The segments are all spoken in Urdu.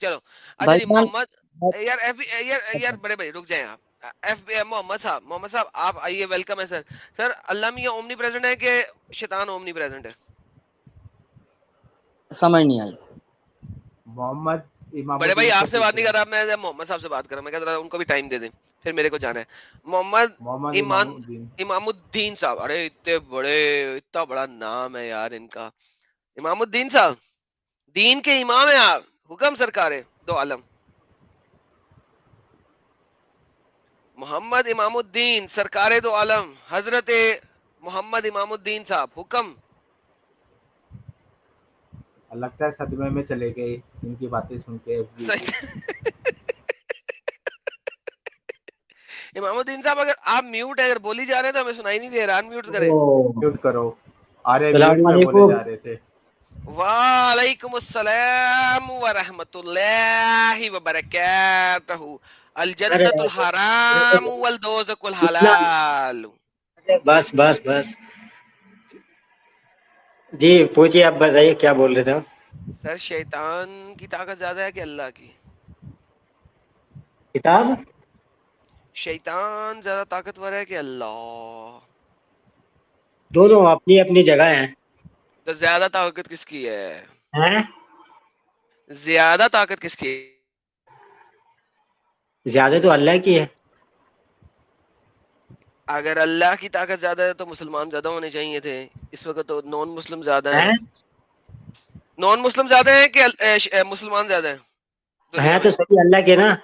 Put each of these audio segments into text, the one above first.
چلو اچھا جی بھائی محمد یار یار بڑے بھائی رک جائیں آپ ایف بی محمد صاحب آپ آئیے ویلکم ہے سر سر اللہ میاں اومنی پریزنٹ ہے کہ شیطان اومنی پریزنٹ ہے سمجھ نہیں آئی. محمد امام بڑے بھائی الدین سے آپ سے پوچھ بات نہیں رہے کر ہیں. رہا میں محمد صاحب سے بات کر رہا ہوں. میں کہہ رہا ان کو بھی ٹائم دے دیں پھر میرے کو جانا ہے محمد محمد امام ایمان الدین. امام الدین صاحب. ارے اتنا بڑا نام ہے یار ان کا. امام الدین صاحب دین کے امام ہیں آپ. حکم سرکار دو عالم محمد امام الدین سرکار دو عالم حضرت محمد امام الدین صاحب حکم. لگتا ہے صدمے میں چلے گئے ان کی باتیں سن کے. امام الدین صاحب اگر آپ میوٹ ہے اگر بولی جا رہے ہیں تو ہمیں سنائی نہیں دے رہا. ان میوٹ کریں. میوٹ کرو. ارے میوٹ السلام پہ بولے علیکم. جا رہے تھے. وعلیکم السلام ورحمۃ اللہ وبرکاتہ. ارے الجنت الحرام والدوزک اتنا الحلال. بس بس بس. جی پوچھیے آپ بتائیے کیا بول رہے تھے. سر شیطان کی طاقت زیادہ ہے کہ اللہ کی؟ کتاب شیطان زیادہ طاقتور ہے کہ اللہ؟ دونوں اپنی اپنی جگہ ہیں. تو زیادہ طاقت کس کی ہے؟ ہیں؟ زیادہ طاقت کس کی ہے؟ زیادہ تو اللہ کی ہے. اگر اللہ کی طاقت زیادہ ہے تو مسلمان زیادہ ہونے چاہیے تھے. اس وقت تو نان مسلم زیادہ ہیں. نان مسلم زیادہ ہیں کہ مسلمان زیادہ ہیں دنیا ہیں میں؟ تو سبھی اللہ کے نا.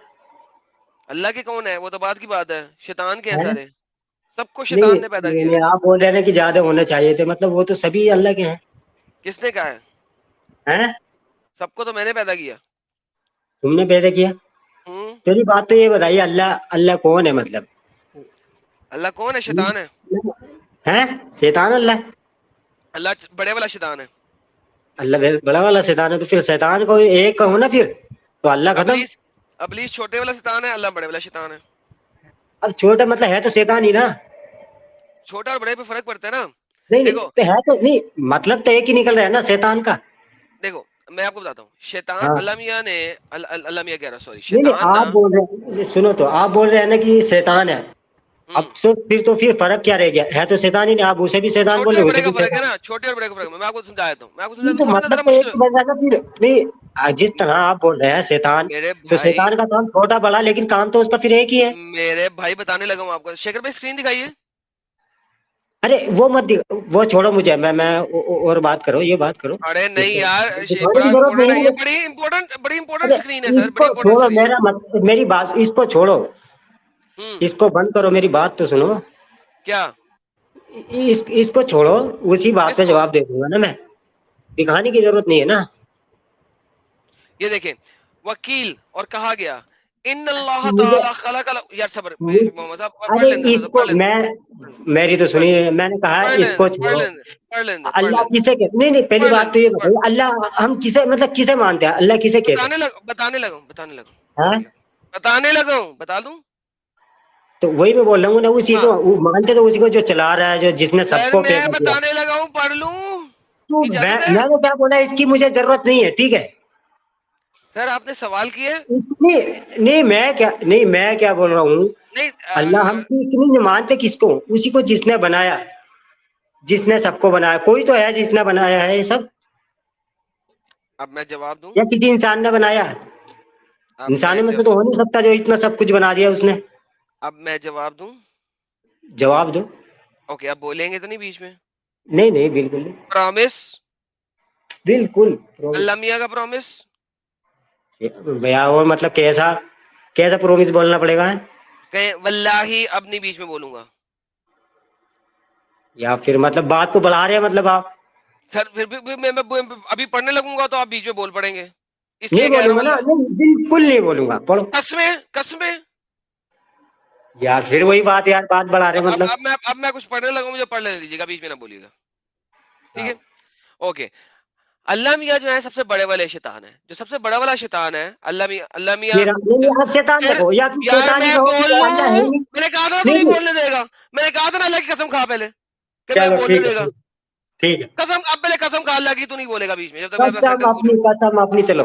اللہ کے کون ہے؟ وہ تو بات کی بات ہے. شیطان کے ہیں ہیں؟ سارے. سب کو نہیں شیطان نے پیدا کیا. نہیں، آپ بول رہے ہیں کہ زیادہ ہونا چاہیے تھے مطلب وہ تو سبھی اللہ کے ہیں. کس نے کہا ہے؟ ہیں؟ سب کو تو میں نے پیدا کیا. تم نے پیدا کیا. ہوں. پہلی بات تو یہ بتائیے اللہ کون ہے مطلب. اللہ کون ہے؟ شیطان ہے. ہیں؟ شیطان اللہ. اللہ بڑے والا شیطان ہے. اللہ بڑا والا شیطان ہے تو پھر شیطان کو ایک کہو نا پھر تو اللہ ختم. ابلیس چھوٹے والا شیطان ہے. اللہ بڑے والا شیطان ہے. اب چھوٹا مطلب ہے تو شیطان ہی نا. چھوٹا اور بڑے پہ فرق پڑتا ہے نا. نہیں دیکھو نہیں تو ہے تو نہیں مطلب تو ایک ہی نکل رہا ہے نا شیطان کا. دیکھو میں آپ کو بتاتا ہوں. شیطان ہاں اللہ میاں نے اللہ میاں کہہ رہا سوری نہیں نہیں شیطان نا. آپ بول رہے ہیں یہ سنو تو آپ بول رہے ہیں نا کہ یہ شیطان ہے. اب تو پھر فرق کیا رہ گیا ہے تو شیطان ہی نہیں. آپ اسے بھی شیطان چھوٹے بولے اور اسے بڑے کا بھی فرق ہے شیطان. نا. چھوٹے اور بڑے کا فرق ہے. میں آپ کو سمجھاتا ہوں. نہیں تو سمجھنا ذرا مطلب تو ایک مشکل. ہی بن رہا ہے نا پھر. نہیں جس طرح آپ بول رہے ہیں شیطان میرے تو بھائی شیطان کا کام چھوٹا بڑا لیکن کام تو اس کا پھر ایک ہی ہے. میرے بھائی بتانے لگا ہوں آپ کو. شیخر بھائی اسکرین دکھائیے. ارے وہ مت وہ چھوڑو مجھے میں اور بات کرو یہ بات کرو. ارے نہیں یار دکھانے بڑا کی ضرورت امپورٹنٹ ہے. نہیں یہ ہے. بڑی امپورٹنٹ ارے اسکرین ہے اس سر. بڑی کو امپورٹنٹ چھوڑو اسکرین ہے. میری بات اس کو چھوڑو. ہوں. اس کو بند کرو میری بات تو سنو. کیا؟ اس کو چھوڑو اسی بات کس پہ کو؟ جواب دے دوں گا نا میں. دکھانے کی ضرورت نہیں ہے نا. یہ دیکھیں وکیل اور کہا گیا ان اللہ مجھے تعالی خلق یار صبر محمد صاحب پڑھ ارے لیں اس کو میں میری تو پڑھ سنیے میں نے کہا پڑھ اس لیں کو پڑھ چھوڑو. لیں پڑھ لیں پڑھ اللہ لیں کسے کہ نہیں نہیں پہلی پڑھ لیں بات تو یہ پڑھ بتائیے اللہ ہم کسے مطلب کسے مانتے ہیں اللہ کسے کہتے ہیں. بتانے لگا ہوں بتا دوں. تو وہی میں بول رہا ہوں نا اسی ہاں کو وہ مانتے تو اسی کو جو چلا رہا ہے جو جس نے سب سر کو میں پیدا کیا. بتانے لگا ہوں پڑھ لوں. تو اجازت ہے؟ میں نے کیا بولا اس کی مجھے ضرورت نہیں ہے ٹھیک ہے. سر آپ نے سوال کیے. نہیں میں کیا بول رہا ہوں. نہیں اللہ ہم کی اتنی نہیں مانتے کس کو اسی کو جس نے بنایا جس نے سب کو بنایا. کوئی تو ہے جس نے بنایا ہے یہ سب اب میں جواب دوں. یا کسی انسان نے بنایا. اب میں انسانوں میں سے تو ہو نہیں سکتا جو اتنا سب کچھ بنا دیا اس نے. جواب دوں. جواب دو. اوکے اب بولیں گے تو نہیں بیچ میں. نہیں نہیں بالکل نہیں. پرامس. بالکل اللہ میاں کا پرومس. بھیا اور مطلب کیسا کیسا پرومس بولنا پڑے گا. کہ واللہ اب نہیں بیچ میں بولوں گا. یا پھر مطلب بات کو بڑھا رہے ہیں مطلب آپ. سر پھر بھی میں ابھی پڑھنے لگوں گا تو آپ بیچ میں بول پڑیں گے. اس نہیں لیے کہہ رہا بولوں گا ہوں نا اللہ نہیں بالکل نہیں بولوں گا پڑھو. قسمیں. یار پھر وہی بات یار بات بڑھا رہے مطلب. اب میں کچھ پڑھنے لگا ہوں مجھے پڑھ لینے دیجیے گا بیچ میں نہ بولیے گا. ٹھیک ہے اوکے. اللہ میاں جو ہے سب سے بڑے والے شیطان ہے. جو سب سے بڑا والا شیطان ہے اللہ میاں. میرا نہیں آپ شیطان پھر رکھو یا تم یار شیطان ہی میں کہو بول کہ اللہ ہے لوں. ہی نہیں. میں نے کہا تھا تو نہیں نہیں نہیں بولنے دے گا. میں نے کہا تھا نا اللہ کی قسم کھا پہلے کہ میں چلو بولنے ٹھیک دے گا. ہے ٹھیک ہے. قسم اب پہلے قسم کھا اللہ کی تو نہیں بولے گا بیچ میں جب تک میں اپنا قسم سینٹنس اپنی بولوں. قسم اپنی چلو.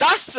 10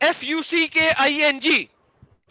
FUCKING,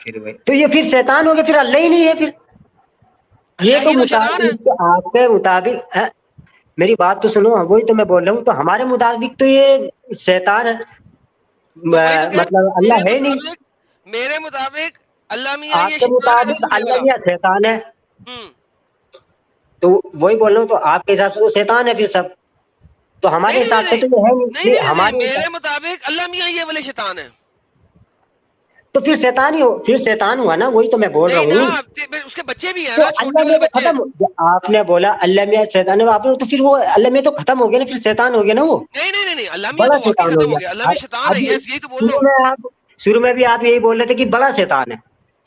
پھر وہی تو یہ پھر شیطان ہو گیا, پھر اللہ ہی نہیں ہے پھر. یہ اللہ تو ہی تو شیطان ہے. مطابق آپ کے مطابق میری بات تو سنو, وہی تو میں بول رہا ہوں, تو ہمارے مطابق تو یہ شیطان ہے, تو وہی تو کہہ مطلب اللہ ہے نہیں. میرے مطابق اللہ میاں آپ یہ کے شیطان ہے مطابق نعوذ باللہ اللہ والا. یا شیطان ہے, ہوں. تو وہی بول رہا ہوں, تو آپ کے حساب سے تو شیطان ہے پھر سب, تو نہیں ہمارے نہیں حساب سے نہیں تو یہ ہے نہیں, نہیں نہیں نہیں, ہمارے میرے مطابق اللہ میاں یہ والے شیطان ہے. تو پھر شیطان ہی ہو, پھر شیطان ہوا نا, وہی تو میں بول رہا نہیں ہوں. نا, اس کے بچے بھی ہیں تو نا, چھوٹے اللہ والے میں تو بچے ہیں. ختم, آپ نے بولا اللہ میں شیطان ہے, آپ نے تو پھر وہ اللہ میں تو ختم ہو گیا نا, پھر شیطان ہو گیا نا, وہ نہیں نہیں نہیں نہیں, اللہ میاں بڑا تو واقعی شیطان ہو ختم ہو گیا. گیا, اللہ میاں شیطان ہے, ابھی یس یہی تو بول رہا ہوں. شروع میں بھی آپ یہی بول رہے تھے کہ بڑا شیطان ہے,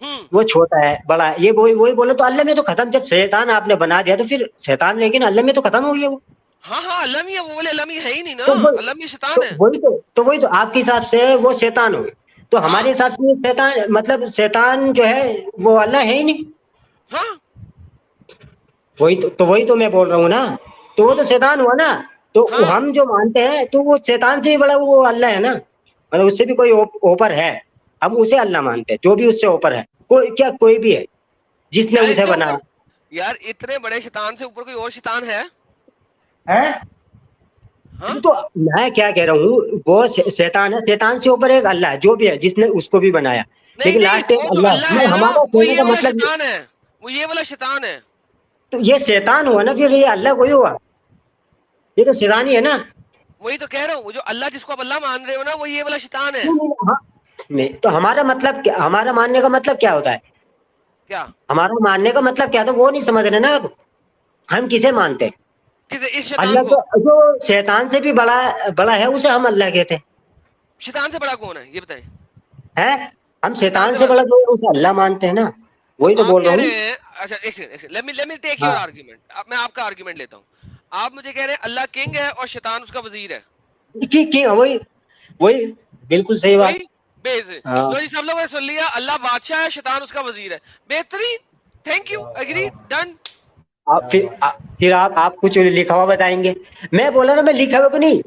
ہوں. وہ چھوٹا ہے بڑا ہے, یہ وہی بولے, تو اللہ میں تو ختم, جب شیطان آپ نے بنا دیا تو پھر شیطان رہے گی نا, اللہ میں تو ختم ہو گیا وہ. ہاں ہاں, اللہ میاں وہ والے اللہ میاں ہے ہی نہیں نا, تو اللہ میاں شیطان ہے. وہی تو آپ کے حساب سے وہ شیطان ہو گئے, تو ہاں ہمارے حساب سے شیطان, مطلب شیطان جو ہے وہ اللہ ہے ہی نہیں. ہاں. وہی تو میں بول رہا ہوں نا, تو وہ تو شیطان ہوا نا, تو ہاں ہم جو مانتے ہیں تو وہ شیطان سے ہی بڑا وہ اللہ ہے نا, مطلب اس سے بھی کوئی اوپر ہے, ہم اسے اللہ مانتے ہیں, جو بھی اس سے اوپر ہے, کوئی بھی ہے جس نے یار اس اسے سے اوپر, بنایا یار اتنے بڑے شیطان سے اوپر کوئی اور شیطان ہے؟ ہے. ہاں. تو میں کیا کہہ رہا ہوں, وہ شیطان ہے, شیطان سے اوپر ایک اللہ ہے جو بھی ہے, جس نے اس کو بھی بنایا, نہیں لیکن نہیں, لاسٹ وہ ٹائم جو اللہ ہے اللہ, نا ہمارا وہ کہنے یہ کا والا مطلب شیطان ہے, وہ یہ والا شیطان ہے. تو یہ شیطان ہوا نا, پھر یہ اللہ کوئی ہوا, یہ تو شیطان ہی ہے نا. وہی تو کہہ رہا ہوں, وہ جو اللہ جس کو آپ اللہ مان رہے ہو نا, وہ یہ والا شیطان ہے. نہیں, تو ہمارا مطلب کیا, ہمارا ماننے کا مطلب کیا ہوتا ہے, کیا ہمارا ماننے کا مطلب کیا تھا وہ نہیں سمجھ رہے نا اب, ہم کسے مانتے ہیں, کسے؟ اس شیطان اللہ کو. کو, جو شیطان سے بھی بڑا ہے اسے ہم اللہ کہتے شیطان سے بڑا کون ہے یہ بتائیں؟ ہیں, ہم شیطان سے بڑا بڑا جو ہے اسے اللہ مانتے ہیں نا, تو وہی آپ بول رہا کہہ ہوں. رہے ہیں, اچھا ایک سیکنڈ, لیٹ می ٹیک ہاں یور آرگیومنٹ, اب میں آپ کا آرگیومنٹ لیتا ہوں. آپ مجھے کہہ رہے ہیں اللہ کنگ ہے اور شیطان اس کا وزیر ہے. وہی بالکل صحیح بات. وہی بیس ہے. ہاں, لو جی سب لوگوں نے سن لیا, اللہ بادشاہ ہے, شیطان اس کا وزیر ہے. بہترین, تھینک یو, اگری, ڈن. پھر آپ کچھ لکھا ہوا بتائیں گے, میں بولا نا میں لکھا ہوا کو نہیں,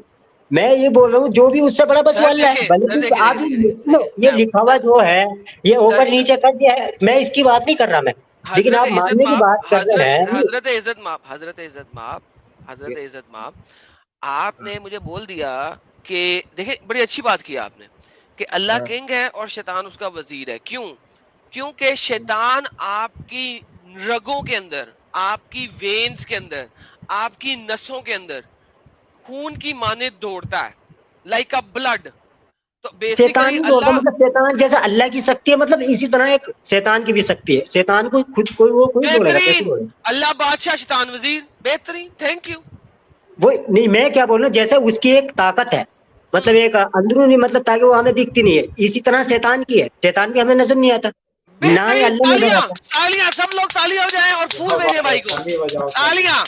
میں یہ بول رہا ہوں جو بھی اس سے بڑا بس وہ سر اللہ ہے, دیکھیں بھلے سر سے دیکھیں آپ دیکھیں دیکھیں یہ لکھا ہوا جو ہے یہ سر اوپر نیچے کر دیا ہے, میں اس کی بات نہیں کر رہا میں, لیکن حضرت آپ عزت ماننے کی ماب, بات کر رہے ہیں. حضرت عزت ماب, حضرت عزت ماب, آپ نے مجھے بول دیا کہ دیکھیں بڑی اچھی بات کی آپ نے کہ اللہ کنگ ہے اور شیطان اس کا وزیر ہے. کیوں؟ کیونکہ شیطان آپ کی رگوں کے اندر, آپ کی وینز کے اندر, آپ کی نسوں کے اندر خون کی مانند دوڑتا ہے, لائک اے بلڈ. تو شیطان بیسیکلی نہیں دوڑتا, اللہ, مطلب شیطان جیسا اللہ کی شکتی ہے, مطلب اسی طرح ایک شیطان کی بھی شکتی ہے, شیطان کو خود کوئی وہ کوئی دوڑے گا, کیسے بہترین, دوڑے گا؟ اللہ بادشاہ شیطان وزیر, بہترین, تھینک یو. وہ نہیں, میں کیا بول رہا ہوں, جیسے اس کی ایک طاقت ہے, مطلب ایک اندرونی, مطلب تاکہ وہ ہمیں دکھتی نہیں ہے, اسی طرح شیطان کی ہے, شیطان بھی ہمیں نظر نہیں آتا, نہ ہی بہترین, اللہ نظر تالیاں آتا. تالیاں, سب لوگ تالیاں ہو جائیں اور پھول بھیجیں بھائی کو, تالی بجاؤ, تالیاں.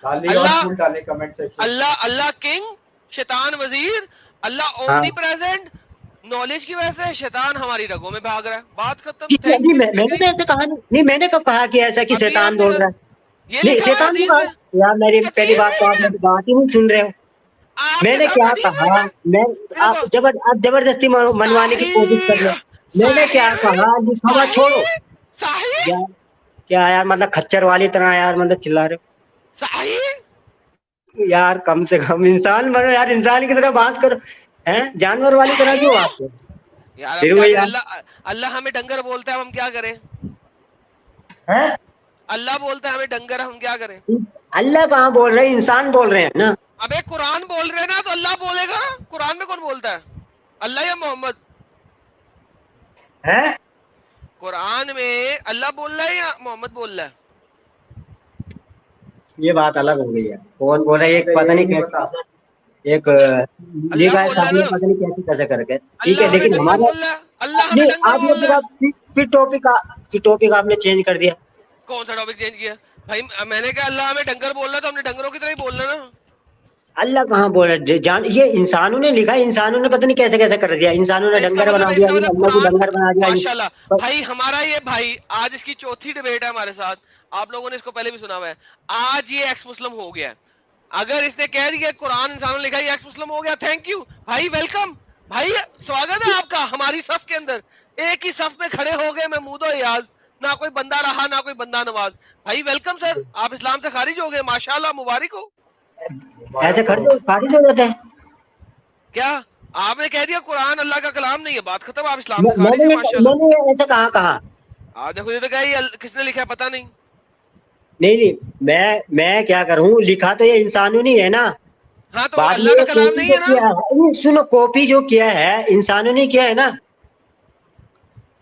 تالی اور اللہ, پھول ڈالے کمنٹ سیکشن. اللہ کنگ, شیطان وزیر, اللہ ہاں, اومنی پریزنٹ, نالج کی وجہ سے شیطان ہماری رگوں میں بھاگ رہا ہے. بات ختم, تھینک نہیں, یو, میں نے اگری. تو ایسے کہا نہیں, میں نے کب کہا کہ ایسا کہ ابھی آپ شیطان نے دوڑ رہا ہے, یہ نہیں لکھا ہوا ہے شیطان کو حدیث میں, کہا یار, میری پہلی حدیث بات میں تو آپ لکھا ہے. میری بات ہی نہیں سن رہے ہو, آپ میں کے نے ساتھ کیا حدیث میں کہا, لکھا ہے. میں دیکھو, آپ زبردستی منوانے کی کوشش کر رہے صحیح, ہیں, میں نے کیا صحیح, کہا, لکھا ہوا چھوڑو صحیح, صحیح, یار, کیا یار, مطلب کچر والی طرح یار, مطلب چلا رہے صحیح. ہو یار, کم سے کم انسان بنو یار, انسان کی طرح بات کرو, ہیں جانور والی طرح کیوں بات کرو, یار اب پھر کیا وہی کریں, یار, اللہ ہمیں ڈنگر بولتا ہے, ہم کیا کریں؟ ہیں اللہ بولتا ہے ہمیں ڈنگر, ہم کیا کریں؟ اللہ کہاں بول رہے ہیں, انسان بول رہے ہیں نا. ابے قرآن بول رہے ہیں نا, تو اللہ بولے گا. قرآن میں کون بولتا ہے, اللہ یا محمد؟ ہیں قرآن میں اللہ بول رہا ہے یا محمد بول رہا ہے؟ یہ بات الگ ہو گئی ہے, کون بول رہا ہے, ایک اچھا پتہ نہیں یہی نہیں کیسے, پتا. ایک ابے اللہ لکھا ہے بول رہا ہے صاحب نے, نا, پتہ نہیں کیسے کیسے کر کے, ٹھیک ہے, اللہ ہمیں لیکن ڈنگر ہمارا بول رہا ہے, اللہ ہمیں نہیں, ڈنگر آپ بول رہا ہے. نے پھر ٹاپک آپ نے چینج کر دیا. کون سا ٹاپک چینج کیا بھائی؟ میں نے کہا اللہ ہمیں ڈنگر بول رہا ہے, تو ہم نے ڈنگروں کی طرح ہی بولنا نا. اللہ کہاں بول رہا ہے, جان یہ انسانوں نے لکھا ہے, انسانوں نے پتہ نہیں کیسے کیسے کر دیا, انسانوں نے اس کا ڈنگر بنا مطلب دیا, اللہ کو قرآن, ڈنگر بنا دیا. ماشاءاللہ بھائی, ہمارا یہ بھائی آج اس کی چوتھی ڈیبیٹ ہے ہمارے ساتھ, آپ لوگوں نے اس کو پہلے بھی سنا ہوا ہے. آج یہ ایکس مسلم ہو گیا ہے. اگر اس نے کہہ دیا قرآن انسانوں نے لکھا, یہ ایکس مسلم ہو گیا, تھینک یو بھائی, ویلکم. بھائی سواگت ہے آپ کا ہماری صف کے اندر. ایک ہی صف میں کھڑے ہو گئے محمود و ایاز, نہ کوئی بندہ رہا نہ کوئی بندہ نواز. بھائی ویلکم سر, آپ اسلام سے خارج ہو گئے, ماشاءاللہ مبارک ہو. ایسے خارج ہو جاتے ہیں. کیا آپ نے کہہ دیا قرآن اللہ کا کلام نہیں ہے, بات ختم, آپ اسلام سے میں خارج ہیں ماشاءاللہ. نے ایسے کہا آپ دیکھو یہ تو کہا کس نے لکھا ہے پتہ نہیں. نہیں, میں کیا کروں, لکھا تو یہ انسانوں نہیں ہے نا. ہاں تو بعد اللہ میں کا کلام کاپی نہیں جو ہے نا. کیا ہے, سنو, کاپی جو کیا ہے انسانوں نے کیا ہے نا.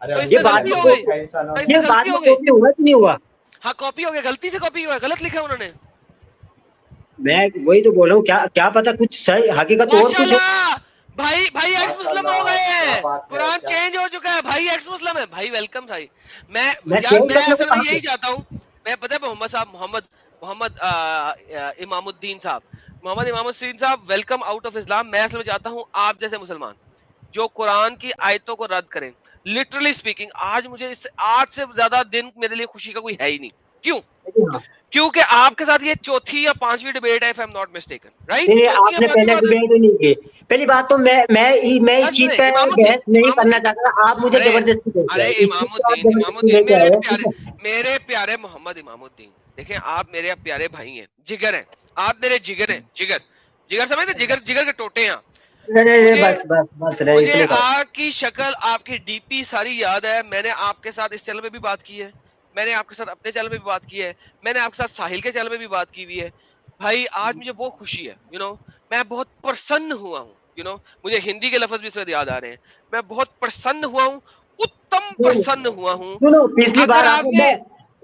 ارے تو اس یہ میں بعد غلطی میں ہو گئی, انسانوں تو اس نے. میں یہ بعد غلطی میں ہو گئی. کاپی ہوا کہ نہیں ہوا. ہاں کاپی ہو گیا, غلطی سے کاپی ہوا ہے, غلط لکھا ہے انہوں نے. میں وہی تو بول رہا ہوں, کیا پتا کچھ صحیح حقیقت اور کچھ ہو. ماشاءاللہ بھائی ایکس ماشاء مسلم ہو اللہ گئے کیا ہیں, بات ہے, قرآن کیا چینج ہو چکا ہے, بھائی ایکس مسلم ہے. بھائی ویلکم بھائی. میں چینج میں کرنے کو اصل میں کہاں یہی سے. چاہتا ہوں, میں پتہ ہے محمد صاحب, محمد امام الدین صاحب, محمد امام الدین صاحب, ویلکم آؤٹ آف اسلام. میں اصل میں چاہتا ہوں آپ جیسے مسلمان جو قرآن کی آیتوں کو رد کریں. لٹرلی اسپیکنگ آج سے زیادہ دن میرے لیے خوشی کا کوئی ہے ہی نہیں. کیوں؟ کیونکہ آپ کے ساتھ یہ چوتھی یا پانچویں ڈبیٹ ہے, if I'm not mistaken, right? نہیں, چوتھی آپ یا نے پانچویں پہلے بات ہے. ڈبیٹ نہیں کی. پہلی بات تو میں اس چیز پہ امام الدین, بحث نہیں امام کرنا الدین, چاہتا تھا. آپ مجھے ارے زبردستی دیتے ارے ہیں, اس چیز امام پہ آپ الدین, امام زبردستی الدین لے کے آئے ہو. میرے پیارے محمد امام الدین, دیکھیں آپ میرے پیارے بھائی ہیں, جگر ہیں, آپ میرے جگر ہیں, جگر سمجھتے, جگر کے ٹوٹے ہیں. نہیں, مجھے بس رہے مجھے اتنے کا. آپ کی شکل, آپ کی ڈی پی ساری یاد ہے. میں نے آپ کے ساتھ اس چینل پہ بھی بات کی ہے, میں نے آپ کے ساتھ اپنے چینل پہ بھی بات کی ہے, میں نے آپ کے ساتھ ساحل کے چینل پہ بھی بات کی ہوئی ہے. بھائی آج مجھے بہت خوشی ہے, میں بہت پرسن ہوا ہوں. مجھے ہندی کے لفظ بھی اس وقت یاد آ رہے ہیں. میں بہت پرسن ہوا ہوں, اتم پرسن ہوا ہوں. سنو, پچھلی اگر بار آپ نے,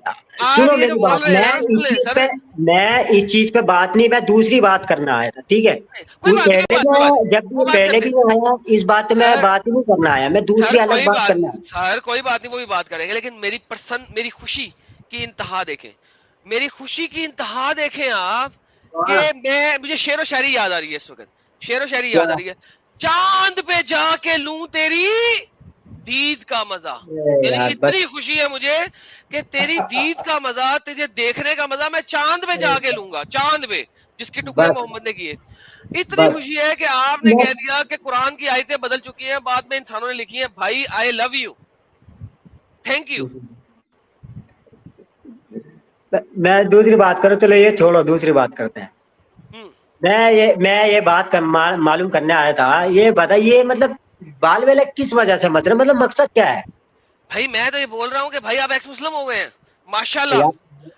آپ سنو یہ جو میری بول بات, رہے ہیں نا, سن لیں سر. میں اس چیز پہ بات نہیں, میں دوسری بات کرنا آیا تھا, ٹھیک ہے. کوئی بات نہیں, کوئی بات نہیں, جب وہ بھی بات پہلے کرتے بھی ہیں میں آیا, اس بات پہ میں سر. بات نہیں کرنا آیا, میں سر دوسری الگ کوئی بات بات, کرنا آیا. سر کوئی بات نہیں, وہ بھی بات کریں گے, لیکن میری خوشی کی انتہا دیکھیں, میری خوشی کی انتہا دیکھیں آپ, کہ مجھے شعر و شاعری یاد آ رہی ہے اس وقت, شعر و شاعری یاد آ رہی ہے. چاند پہ جا کے لوں تیری دید کا مزہ, یعنی یار بس, اتنی خوشی ہے مجھے کہ تیری دید کا مزہ, تجھے دیکھنے کا مزہ میں چاند پہ جا کے لوں گا, چاند پہ جس کے ٹکڑے بس محمد نے کیے. اتنی بس خوشی ہے کہ آپ نے میں کہہ دیا کہ قرآن کی آیتیں بدل چکی ہیں, بعد میں انسانوں نے لکھی ہیں. بھائی آئی لو یو, تھینک یو. میں دوسری بات کروں, چلو یہ چھوڑو, دوسری بات کرتے ہیں. میں یہ بات معلوم کرنے آیا تھا, یہ بتائیے مطلب بال ویلک کس وجہ سے, مطلب مقصد کیا ہے. بھائی میں تو یہ بول رہا ہوں کہ بھائی آپ ایکس مسلم ہو گئے ہیں, ماشاءاللہ.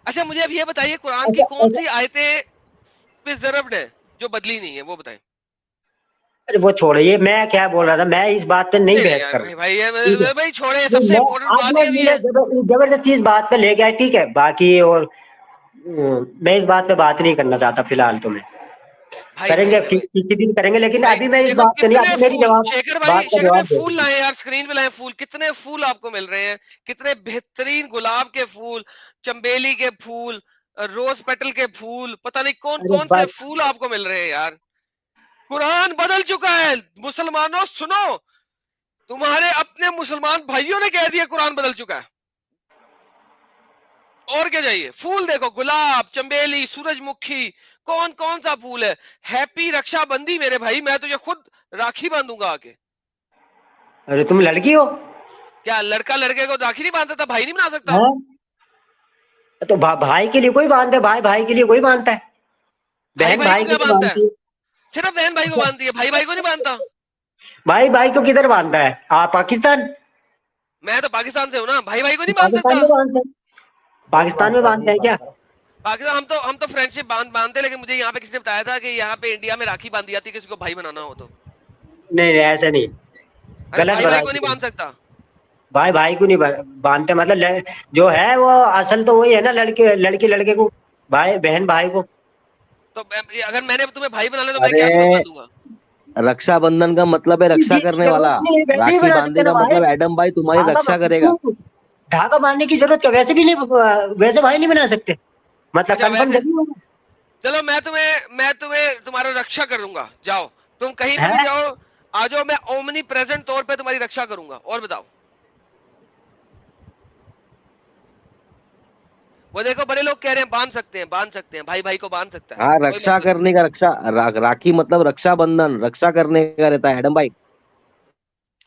اچھا مجھے اب یہ بتائیے قرآن کی کون سی آیتیں پرزروڈ ہے جو بدلی نہیں ہے, وہ بتائیں. ارے وہ چھوڑیے, میں کیا بول رہا تھا, میں اس بات پہ نہیں نہیں بحث یار کر رہا. بھائی چھوڑے, سب سے امپورٹنٹ آج بات میں یہ بھی ہے. زبردستی اس بات پہ لے گیا, ٹھیک ہے, باقی اور میں اس بات پہ بات نہیں کرنا چاہتا فی الحال. تو میں بھائی کریں بھائی گے, بھائی بھائی کسی دن کریں گے, لیکن بھائی ابھی میں اس دیکھو بات پہ نہیں, کتنے ابھی میری پھول, بات کا شیخر بھائی جواب دے پھول دیں. لائیں یار, اسکرین پہ لائیں پھول. کتنے پھول آپ کو مل رہے ہیں, کتنے بہترین گلاب کے پھول, چمبیلی کے پھول, روز پیٹل کے پھول, پتہ نہیں کون ارے کون سے بس پھول آپ کو مل رہے ہیں یار. قرآن بدل چکا ہے مسلمانوں, سنو, تمہارے اپنے مسلمان بھائیوں نے کہہ دیا قرآن بدل چکا ہے. اور کیا چاہیے, پھول دیکھو, گلاب, چمبیلی, سورج مکھی, کون کون سا پھول ہے. ہیپی رکشا بندی میرے بھائی, میں تجھے خود راکھی باندھوں گا آ کے. ارے تم لڑکی ہو کیا لڑکا لڑکے کو راکھی نہیں باندھ سکتا, بھائی نہیں بنا سکتا؟ ہاں؟ تو بھائی کے لیے کوئی باندھتا ہے, بھائی کے لیے کوئی باندھتا ہے, بھائی بہن بھائی بھائی کو کے کیا لیے باندھتا ہے؟ باندھتی صرف بہن بھائی کو ہے. باندھتی ہے, بھائی کو نہیں باندھتا. بھائی کو کدھر باندھتا ہے, آپ پاکستان, میں تو پاکستان سے ہوں نا, بھائی کو نہیں باندھ پاکستان سکتا. میں باندھتے ہیں, نہیں پاکستان میں باندھتا, باندھتے نہیں ہیں کیا. باندھتا. پاکستان ہم تو فرینڈشپ باندھتے, لیکن مجھے یہاں پہ کسی نے بتایا تھا کہ یہاں پہ انڈیا میں راکھی باندھی جاتی ہے کسی کو بھائی بنانا ہو تو. نہیں ایسے نہیں, ارے غلط بھائی بتا کو نہیں دی. باندھ سکتا. بھائی کو نہیں باندھتے, مطلب جو ہے وہ اصل تو وہی ہے نا, لڑکی لڑکے کو, بھائی بہن بھائی کو. تو اگر میں نے تمہیں بھائی بنا لیا تو میں ارے کیا تمہیں باندھوں گا. رکشا بندھن کا مطلب ہے رکشا جس کی کرنے والا, ضرورت نہیں ہے ویسے ہی راکھی بنا سکتے باندھنے نا کا بھائی. مطلب ایڈم بھائی تمہاری رکشا کرے گا. دھاگا باندھنے کی ضرورت کیا, ویسے بھی نہیں, ویسے بھائی نہیں بنا سکتے, مطلب اچھا کنفرم ویسے جب ہوگا. چلو میں تمہیں تمہارا رکشا کروں گا, جاؤ تم کہیں پہ بھی ہے جاؤ, آ جاؤ, میں اومنی پریزنٹ طور پہ تمہاری رکشا کروں گا. اور بتاؤ, وہ دیکھو بڑے لوگ کہہ رہے ہیں باندھ سکتے ہیں, بھائی کو باندھ سکتا ہے, ہاں کوئی رکشا مسئلہ نہیں. کرنے کا, رکشا راکھی مطلب رکشا بندھن, رکشا کرنے کا رہتا ہے ایڈم بھائی.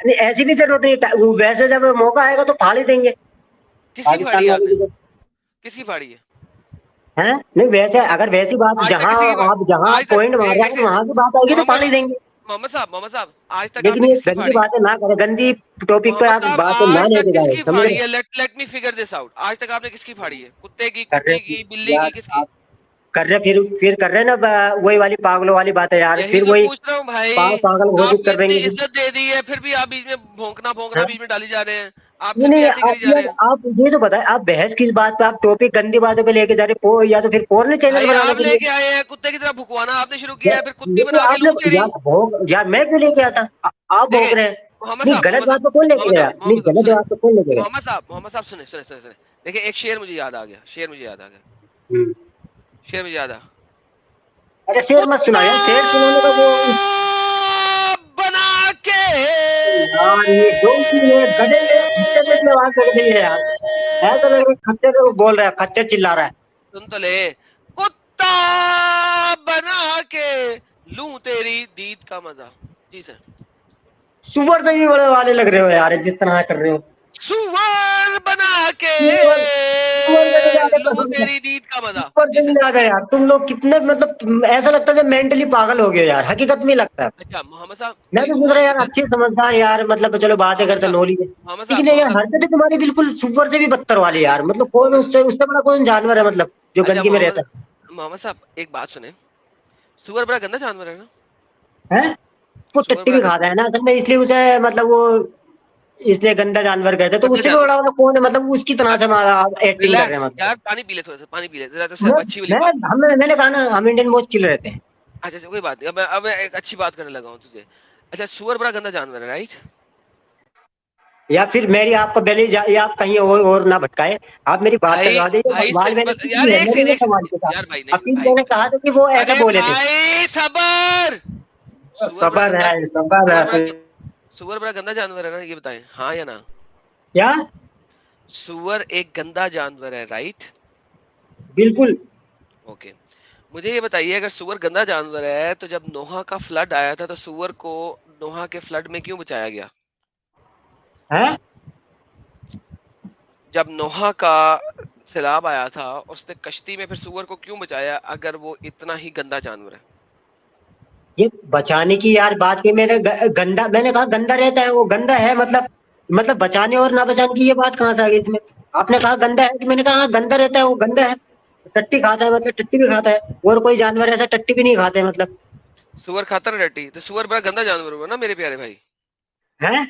نہیں ایسی بھی ضرورت نہیں, ویسے جب موقع آئے گا تو پھاڑ ہی دیں گے کس کی پاکستان پھاڑی ہے آپ والے نے؟ بھی. کس کی پھاڑی ہے؟ ہیں نہیں ویسے اگر ویسی بات آج تک جہاں کسی کی آپ جہاں آج تک پوائنٹ مار رہے ہیں وہاں کی بات آئے گی تو پھاڑ ہی محمد دیں گے. محمد صاحب آج تک آپ لیکن نے یہ کس کی گندی پھاڑی ہے؟ باتیں نہ کریں, گندی ٹاپک پہ محمد آپ صاحب باتیں نہ آج لے تک کے کس جائیں, کی سمجھ پھاڑی رہے ہے؟ Let me figure this out. آج تک آپ نے کس کی پھاڑی ہے؟ کتے کی, کر کتی رہے کی, بلی یار کی, کس کی؟ آپ کر رہے پھر کر رہے نا وہی والی پاگلوں والی بات ہے یار, یہی پھر تو وہی پوچھ رہا ہوں بھائی. پاگل آپ گھوشت کو کر دیں اتنی گے. عزت دے دی ہے پھر بھی آپ بیچ میں بھونکنا ہاں؟ بیچ میں ڈالی جا رہے ہیں. آپ نہیں پھر بھی نہیں ایسے ہی کری جا رہے ہیں. آپ یہ تو بتائیں, آپ بحث کس بات پہ, آپ ٹاپک گندی باتوں پہ لے کے جا رہے, یا تو پھر پورن چینل بھائی بنانے آپ کے لے لیے. کے آئے ہیں کتے کی طرح بھکوانا آپ نے شروع کیا ہے, پھر کتی یہ تو بنا کے آپ نے لوں تیری. یار میں کیوں لے کے آتا, آپ دیکھیں بھونک رہے ہیں. محمد نہیں صاحب غلط محمد صاحب بات تو کون لے کے محمد گیا, صاحب نہیں محمد صاحب غلط سنیں. بات تو کون لے کے گیا. محمد صاحب سنیں. دیکھیں ایک شعر مجھے یاد آ گیا, ہوں. شعر مجھے یاد آ. ارے شیر مت کتا سنا یار, شیر سنانے کا وہ بنا کے یار یہ جو گدے خچر جیسی آواز لگ رہی ہے یار, ایسا لگ رہا ہے خچر بول رہا ہے, خچر چلا رہا ہے. سن تو لے. کتا بنا کے لوں تیری دید کا مزہ. جی سر. سور سے بھی بڑے والے لگ رہے ہو یار جس طرح کر رہے ہو. سور بنا کے سور سے بھی زیادہ لوں قسم سے, تیری دید کا مزہ. سور جی سے سر. بھی زیادہ یار تم لوگ کتنے مطلب ایسا لگتا ہے مینٹلی پاگل ہو گئے یار, حقیقت میں لگتا ہے. اچھا محمد صاحب میں کوئی تو سوچ اور رہا یار مجھے. اچھی سمجھدار یار, مطلب چلو باتیں محمد کرتے صاحب نولی ہے, محمد صاحب لیکن یہ حرکتیں تمہاری بالکل سور سے بھی بدتر والی یار, مطلب کون محمد اس سے بڑا کون جانور ہے مطلب جو اچھا گندگی میں رہتا محمد صاحب ایک بات سنیں. سور بڑا گندا جانور ہے نا؟ ہے. وہ سور ٹٹی بڑا بھی کھاتا ہے نا اصل میں, اس لیے اسے مطلب وہ اس لیے گندا جانور کہتے ہیں, تو گندا اس سے بھی جانور. بڑا والا کون ہے مطلب اس کی طرح سے ایکٹنگ کر رہے ریلیکس ہیں مطلب. یار, پانی پی لے تھوڑا سا, پانی پی لے ذرا سے اچھی والی بات. میں نے کہا نا ہم انڈین بہت چل رہتے ہیں. اچھا کوئی بات نہیں. اب میں ایک اچھی بات کرنے لگا ہوں تجھے. اچھا سور بڑا گندا جانور ہے رائٹ؟ یا پھر میری آپ کو بیلی یا آپ کہیں اور نہ بھٹکائے, آپ میری بات بھائی کروا دیں. بھائی بال میں نے کچھ یار نہیں ہے, ایک میں سیکنڈ نے یہ ایک سوال سیکنڈ کیا یار بھائی تھا, نہیں پھر بھائی. میں نے کہا تھا کہ وہ ایسا ارے بولے تھے. بھائی صبر. سور بڑا صبر گندا ہے صبر سور بڑا ہے. سور بڑا گندا جانور ہے نا, یہ بتائیں ہاں یا نا؟ کیا سور ایک گندا جانور ہے رائٹ؟ بالکل. اوکے. مجھے یہ بتائیے اگر سور گندا جانور ہے تو جب نوحہ کا فلڈ آیا تھا تو سور کو نوحہ کے فلڈ میں کیوں بچایا گیا؟ ہے جب نوحہ کا سیلاب آیا تھا اس نے کشتی میں پھر سور کو کیوں بچایا اگر وہ اتنا ہی گندا جانور ہے؟ یہ بچانے کی یار بات کی, میں نے گندا, میں نے کہا گندا رہتا ہے, وہ گندا ہے مطلب بچانے اور نہ بچانے کی یہ بات کہاں سے آ گئی اس میں. آپ نے کہا گندا ہے, تو میں نے کہا ہاں گندا رہتا ہے, وہ گندا ہے. ٹٹی کھاتا ہے مطلب ٹٹی بھی کھاتا ہے, اور کوئی جانور ایسا ٹٹی بھی نہیں کھاتے مطلب. سور کھاتا نا ڈٹی, تو سور بڑا گندا جانور ہوا نا میرے پیارے بھائی. ہے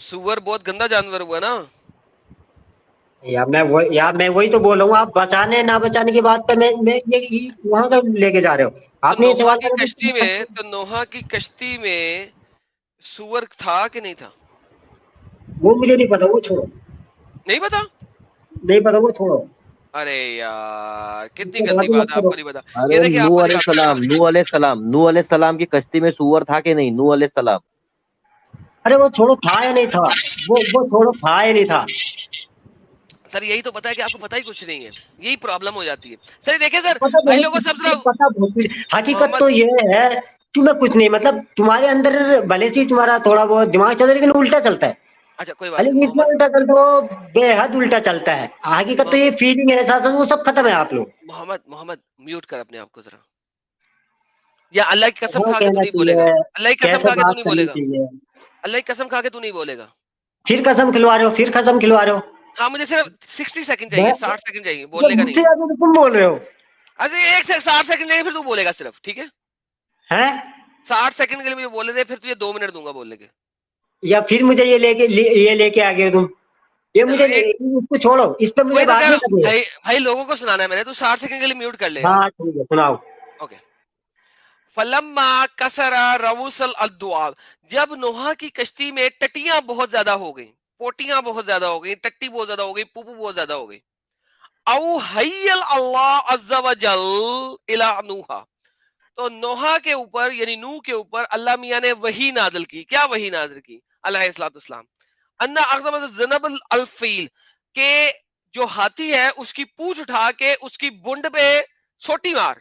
سور بہت گندا جانور ہوا نا. میں وہی تو بول رہا ہوں, آپ بچانے نہ بچانے کی بات پہ میں وہاں کا لے کے جا رہے ہو. تو آپ نے یہ نوحہ سوال کی کشتی میں کرا تو نوحہ کی کشتی میں سور تھا کہ نہیں تھا؟ وہ مجھے نہیں پتا, وہ چھوڑو. نہیں پتا. نہیں پتا, وہ چھوڑو. ارے یار اس کتنی کو گندی بات ہی بات مت ہے, آپ کرو. کو نہیں پتا. یہ ارے دیکھیں آپ نوح کو علیہ دکھاتا ہوں. السلام نوح علیہ السلام کی کشتی میں سور تھا کہ نہیں؟ نوح علیہ السلام. ارے وہ چھوڑو تھا یا نہیں تھا, وہ چھوڑو تھا یا نہیں تھا. سر یہی تو پتا ہے کہ آپ کو پتا ہی کچھ نہیں ہے, یہی پرابلم ہو جاتی ہے. سر دیکھیں سر پتا بھائی بہت لوگوں سب کچھ, پتا بہت کچھ. حقیقت تو محمد یہ ہے تمہیں کچھ نہیں, مطلب تمہارے اندر بھلے سے تمہارا تھوڑا بہت دماغ چلتا ہے لیکن الٹا چلتا ہے. اچھا کوئی بات نہیں. اتنا الٹا چلتا ہے, وہ بے حد الٹا چلتا ہے. حقیقت تو یہ فیلنگ ہے, احساس ہے, وہ سب ختم ہے آپ لوگ. محمد میوٹ کر اپنے آپ کو ذرا, یا اللہ کی قسم وہ کھا کے تو کہنا نہیں بولے گا, چاہیے اللہ کی قسم کیسے کھا کے تو بات نہیں بولے کرنی گا, چاہیے. اللہ کی قسم کھا کے تو نہیں بولے گا. پھر قسم کھلوا رہے ہو, پھر قسم کھلوا رہے ہو. ہاں مجھے صرف 60 سیکنڈ چاہیے, میں 60 سیکنڈ چاہیے, بولنے کا نہیں مجھ ہے. سے زیادہ تو تم بول رہے ہو. ارے 60 سیکنڈ چاہیے, پھر تو بولے گا صرف, ٹھیک ہے؟ ہیں 60 سیکنڈ کے لیے مجھے بولے دے, پھر تجھے 2 منٹ دوں گا بولنے کے. یا پھر مجھے یہ لے کے آ گئے تم, یہ مجھے اس کو چھوڑو, اس پہ مجھے وہی تو بات کہہ رہا نہیں ہوں کرنی ہے. بھائی لوگوں کو سنانا ہے میں نے, تو 60 سیکنڈ کے لیے میوٹ کر لے یار. ہاں ٹھیک ہے, سناؤ. اوکے. فلما کسرا روسل الدعاب, جب نوحہ کی کشتی میں ٹٹیاں بہت زیادہ ہو گئی, پوٹیاں بہت زیادہ ہو گئی, ٹٹی بہت زیادہ ہو گئی, پوپو بہت زیادہ ہو گئی. او حیل اللہ عز وجل الی نوحہ, تو نوحہ کے اوپر یعنی نوح کے اوپر اللہ میاں نے وحی نازل کی. کیا وحی نازل کی؟ علیہ الصلوۃ والسلام, ان اعظم ذنب الفیل, کہ جو ہاتھی ہے اس کی پونچھ اٹھا کے اس کی بنڈ پہ چھوٹی مار.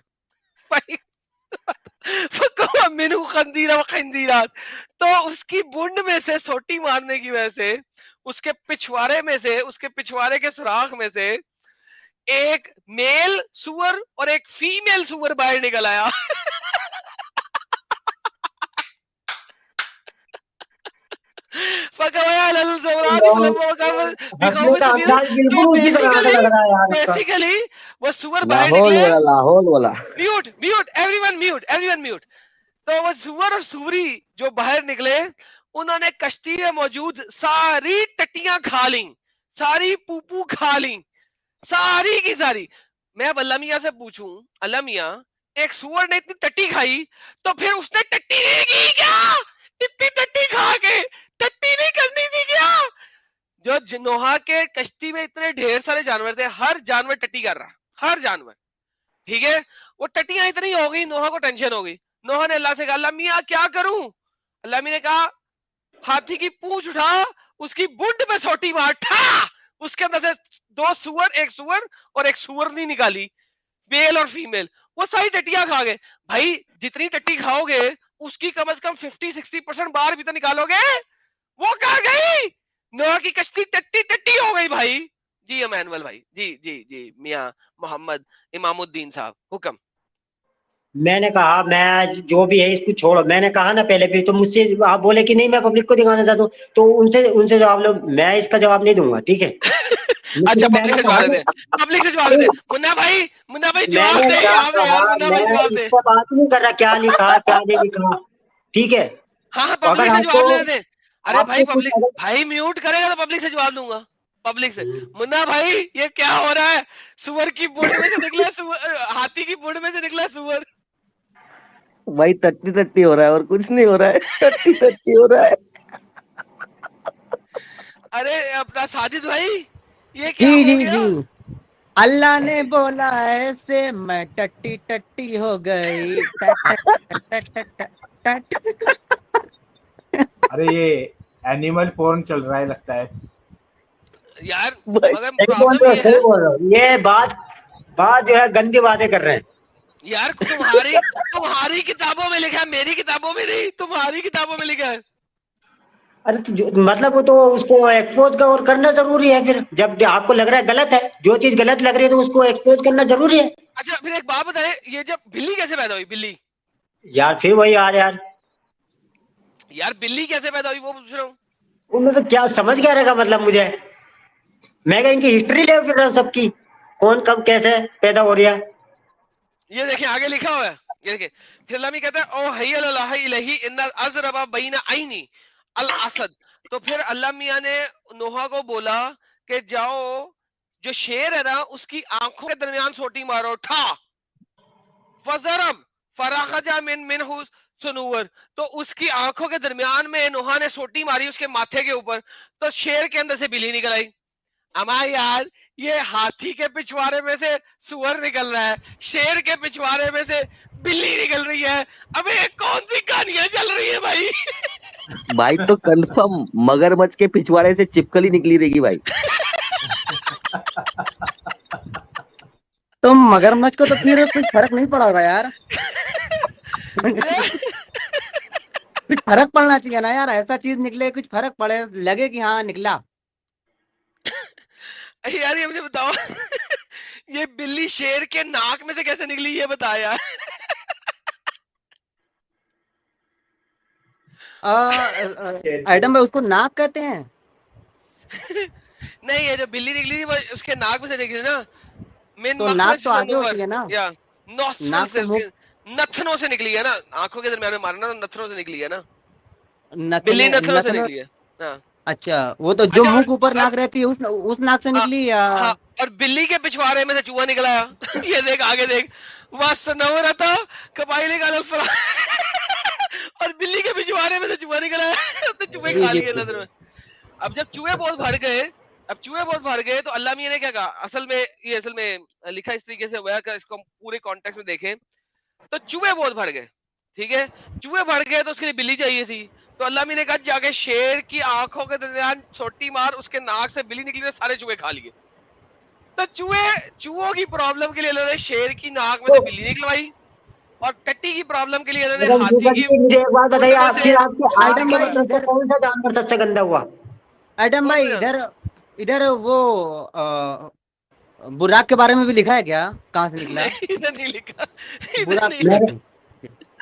مِنْهُ خَنْزِيرًا وَخِنْزِيرًا، تو اس کی بونڈ میں سے سوٹی مارنے کی وجہ سے اس کے پچھوارے میں سے، اس کے پچھوارے کے سوراخ میں سے ایک میل سور اور ایک فیمیل سور باہر نکل آیا. ہنسنے کا انداز بالکل اسی طرح کا لگ رہا ہے یار اس کا. بیسیکلی وہ سور باہر لاہور نکلے. والا لاہور والا mute mute every one mute every one mute. تو وہ سور اور سوری جو باہر نکلے انہوں نے کشتی میں موجود ساری ٹٹیاں کھا لیں، ساری پوپو کھا لیں، ساری کی ساری. میں اب اللہ میاں سے پوچھوں، اللہ میاں ایک سور نے اتنی ٹٹی کھائی تو پھر اس نے ٹٹی نہیں کی کیا؟ اتنی ٹٹی کھا کے ٹٹی نہیں کرنی تھی کیا؟ جو نوحہ کے کشتی میں اتنے ڈھیر سارے جانور تھے، ہر جانور ٹٹی کر رہا، ہر جانور. ٹھیک ہے، وہ ٹٹیاں اتنی ہو گئی، نوحہ کو ٹینشن ہو گئی. نوحہ نے اللہ سے کہا اللہ میاں کیا کروں؟ اللہ میاں نے کہا ہاتھی کی پونچھ اٹھا، اس کی بنڈ میں سوٹی مار، ٹھا، اس کے اندر سے دو سور، ایک سور اور ایک سور نہیں نکالی، میل اور فیمیل، وہ ساری ٹٹیاں کھا گئے. بھائی جتنی ٹٹی کھاؤ گے اس کی کم از کم 50-60% باہر بھی تو نکالو گے. وہ کہاں گئی؟ نوح کی کشتی ٹٹی ٹٹی ہو گئی بھائی. جی امانویل بھائی، جی جی جی میاں محمد امام الدین صاحب حکم. میں نے کہا میں جو بھی ہے اس کو چھوڑو، میں نے کہا نا پہلے بھی، تو مجھ سے آپ بولے کہ نہیں میں پبلک کو دکھانا چاہتا ہوں، تو ان سے جواب لو، میں اس کا جواب نہیں دوں گا. ٹھیک ہے، اچھا میں پبلک نے سے کہا جواب دے، پبلک سے جواب دے. منا بھائی میں جواب نے دے کیا یہاں پہ کہا، یار، منا میں بھائی جواب اس دے. پر بات نہیں کر رہا کیا لکھا کیا نہیں لکھا. ٹھیک ہے، ہاں ہاں اگر پبلک سے آپ کو جواب لینے دے. ارے آپ بھائی کو کچھ پبلک بھائی میوٹ کرے گا تو پبلک سے جواب دوں گا. پبلک سے منا بھائی یہ کیا ہو رہا ہے؟ سور کی بوڑ میں سے نکلا ہاتھی کی بوڑ میں سے نکلا سور. بھائی ٹٹی ٹٹی ہو رہا ہے اور کچھ نہیں ہو رہا ہے، ٹٹی ٹٹی ہو رہا ہے. ارے اپنا ساجد بھائی یہ جی کیا ہو جی گیا؟ جی، اللہ نے بولا ایسے میں ٹٹی ٹٹی ہو گئی. ارے یہ اینیمل پورن چل رہا ہے لگتا ہے. یار بھائی مگر صحیح بول پرابلم رہے ہو، یہ ہے صحیح بول رہے ہو، یہ بات جو ہے گندی باتیں کر رہے ہیں. یار تمہاری کتابوں میں لکھا ہے، میری کتابوں میں نہیں، تمہاری کتابوں میں لکھا ہے. ارے مطلب وہ تو اس کو ایکسپوز کا اور کرنا ضروری ہے. پھر جب آپ کو لگ رہا ہے غلط ہے، جو چیز غلط لگ رہی ہے تو اس کو ایکسپوز کرنا ضروری ہے. اچھا پھر ایک بات بتائیں، یہ جب بلی کیسے پیدا ہوئی؟ بلی یار پھر وہی یار یار بلی کیسے پیدا ہوئی وہ پوچھ رہا ہوں. ان میں تو کیا سمجھ گیا رہے گا، مطلب مجھے میں کہ ان کی ہسٹری لے پھر رہا ہوں سب کی، کون کب کیسے پیدا ہو رہی ہے. یہ دیکھیں آگے لکھا ہوا ہے، یہ دیکھیں پھر اللہ کہتا ہے او حی اللہ الہی ان ازربا بین عینی الاسد. تو پھر اللہ میاں نے نوحہ کو بولا کہ جاؤ جو شیر ہے نا اس کی آنکھوں کے درمیان سوٹی مارو، ٹھا فضرب فراخج من منہ سنور. تو اس کی آنکھوں کے درمیان میں نوحہ نے سوٹی ماری اس کے ماتھے کے اوپر، تو شیر کے اندر سے بلی نکل آئی. اما یار یہ ہاتھی کے پچھوارے میں سے سور نکل رہا ہے، شیر کے پچھوارے میں سے بلی نکل رہی ہے. ابے یہ کون سی کہانیاں چل رہی ہے بھائی؟ بھائی تو کنفرم مگرمچھ کے پچھواڑے سے چپکلی نکلی رہے گی بھائی. تم مگرمچھ کو تو پھر کچھ فرق نہیں پڑا ہوگا یار. کچھ فرق پڑنا چاہیے نا یار، ایسا چیز نکلے کچھ فرق پڑے، لگے کہ ہاں نکلا. یار یہ مجھے بتاؤ یہ بلی شیر کے ناک میں سے کیسے نکلی یہ بتا یار. ایڈم بھائی اس کو ناک کہتے ہیں؟ نہیں یہ جو بلی نکلی تھی وہ اس کے ناک میں سے نکلی نا، من تو ناک مخرج تو آگے سنور، ہوتی ہے نا، یا نوسٹرل ناک سے، تو اس منہ کے نتنوں سے نکلی ہے نا، آنکھوں کے درمیان میں مارنا نتنوں سے نکلی ہے نا، بلی نتنے نتنوں سے نتن. نکلی ہے. ہاں اچھا وہ تو جو اچھا منہ کے اوپر اور ناک رہتی ہے اس ناک سے ہاں نکلی یا؟ ہاں اور بلی کے پچھوارے میں سے چوہا نکلا ہے. یہ دیکھ آگے دیکھ، وَاسْنَوْرَ تھا قبائل کا الفرا. اور بلی کے پچھوارے میں سے چوہا نکلا ہے، اس نے چوہے جی کھا جی لیے نظر میں. اب جب چوہے بہت بڑھ گئے تو اللہ میاں نے کیا کہا، اصل میں لکھا اس طریقے سے ہوا کہ اس کو ہم پورے کانٹیکس میں دیکھیں تو چوہے بہت بڑھ گئے. ٹھیک ہے، چوہے بڑھ گئے تو اس کے لیے بلی چاہیے تھی. تو اللہ میاں نے کہا جا کے شیر کی آنکھوں کے درمیان چھوٹی مار، اس کے ناک سے بلی نکلی، سارے چوہے کھا لیے. تو چوہوں کی پرابلم کے لیے اللہ نے شیر کی ناک میں سے تو بلی نکلوائی اور ٹٹی کی پرابلم کے لیے انہوں نے مجھے ہاتھی کی ایک بات بتائیے، آپ کی ایڈم بھائی مطلب سے ادھر، کون سا جانور سب سے گندا ہوا؟ ایڈم کون سا بھائی ادھر ادھر وہ براق کے بارے میں بھی لکھا ہے کیا؟ کہاں سے نکلا نہیں ادھر نہیں لکھا، ادھر براق؟ نہیں لکھا.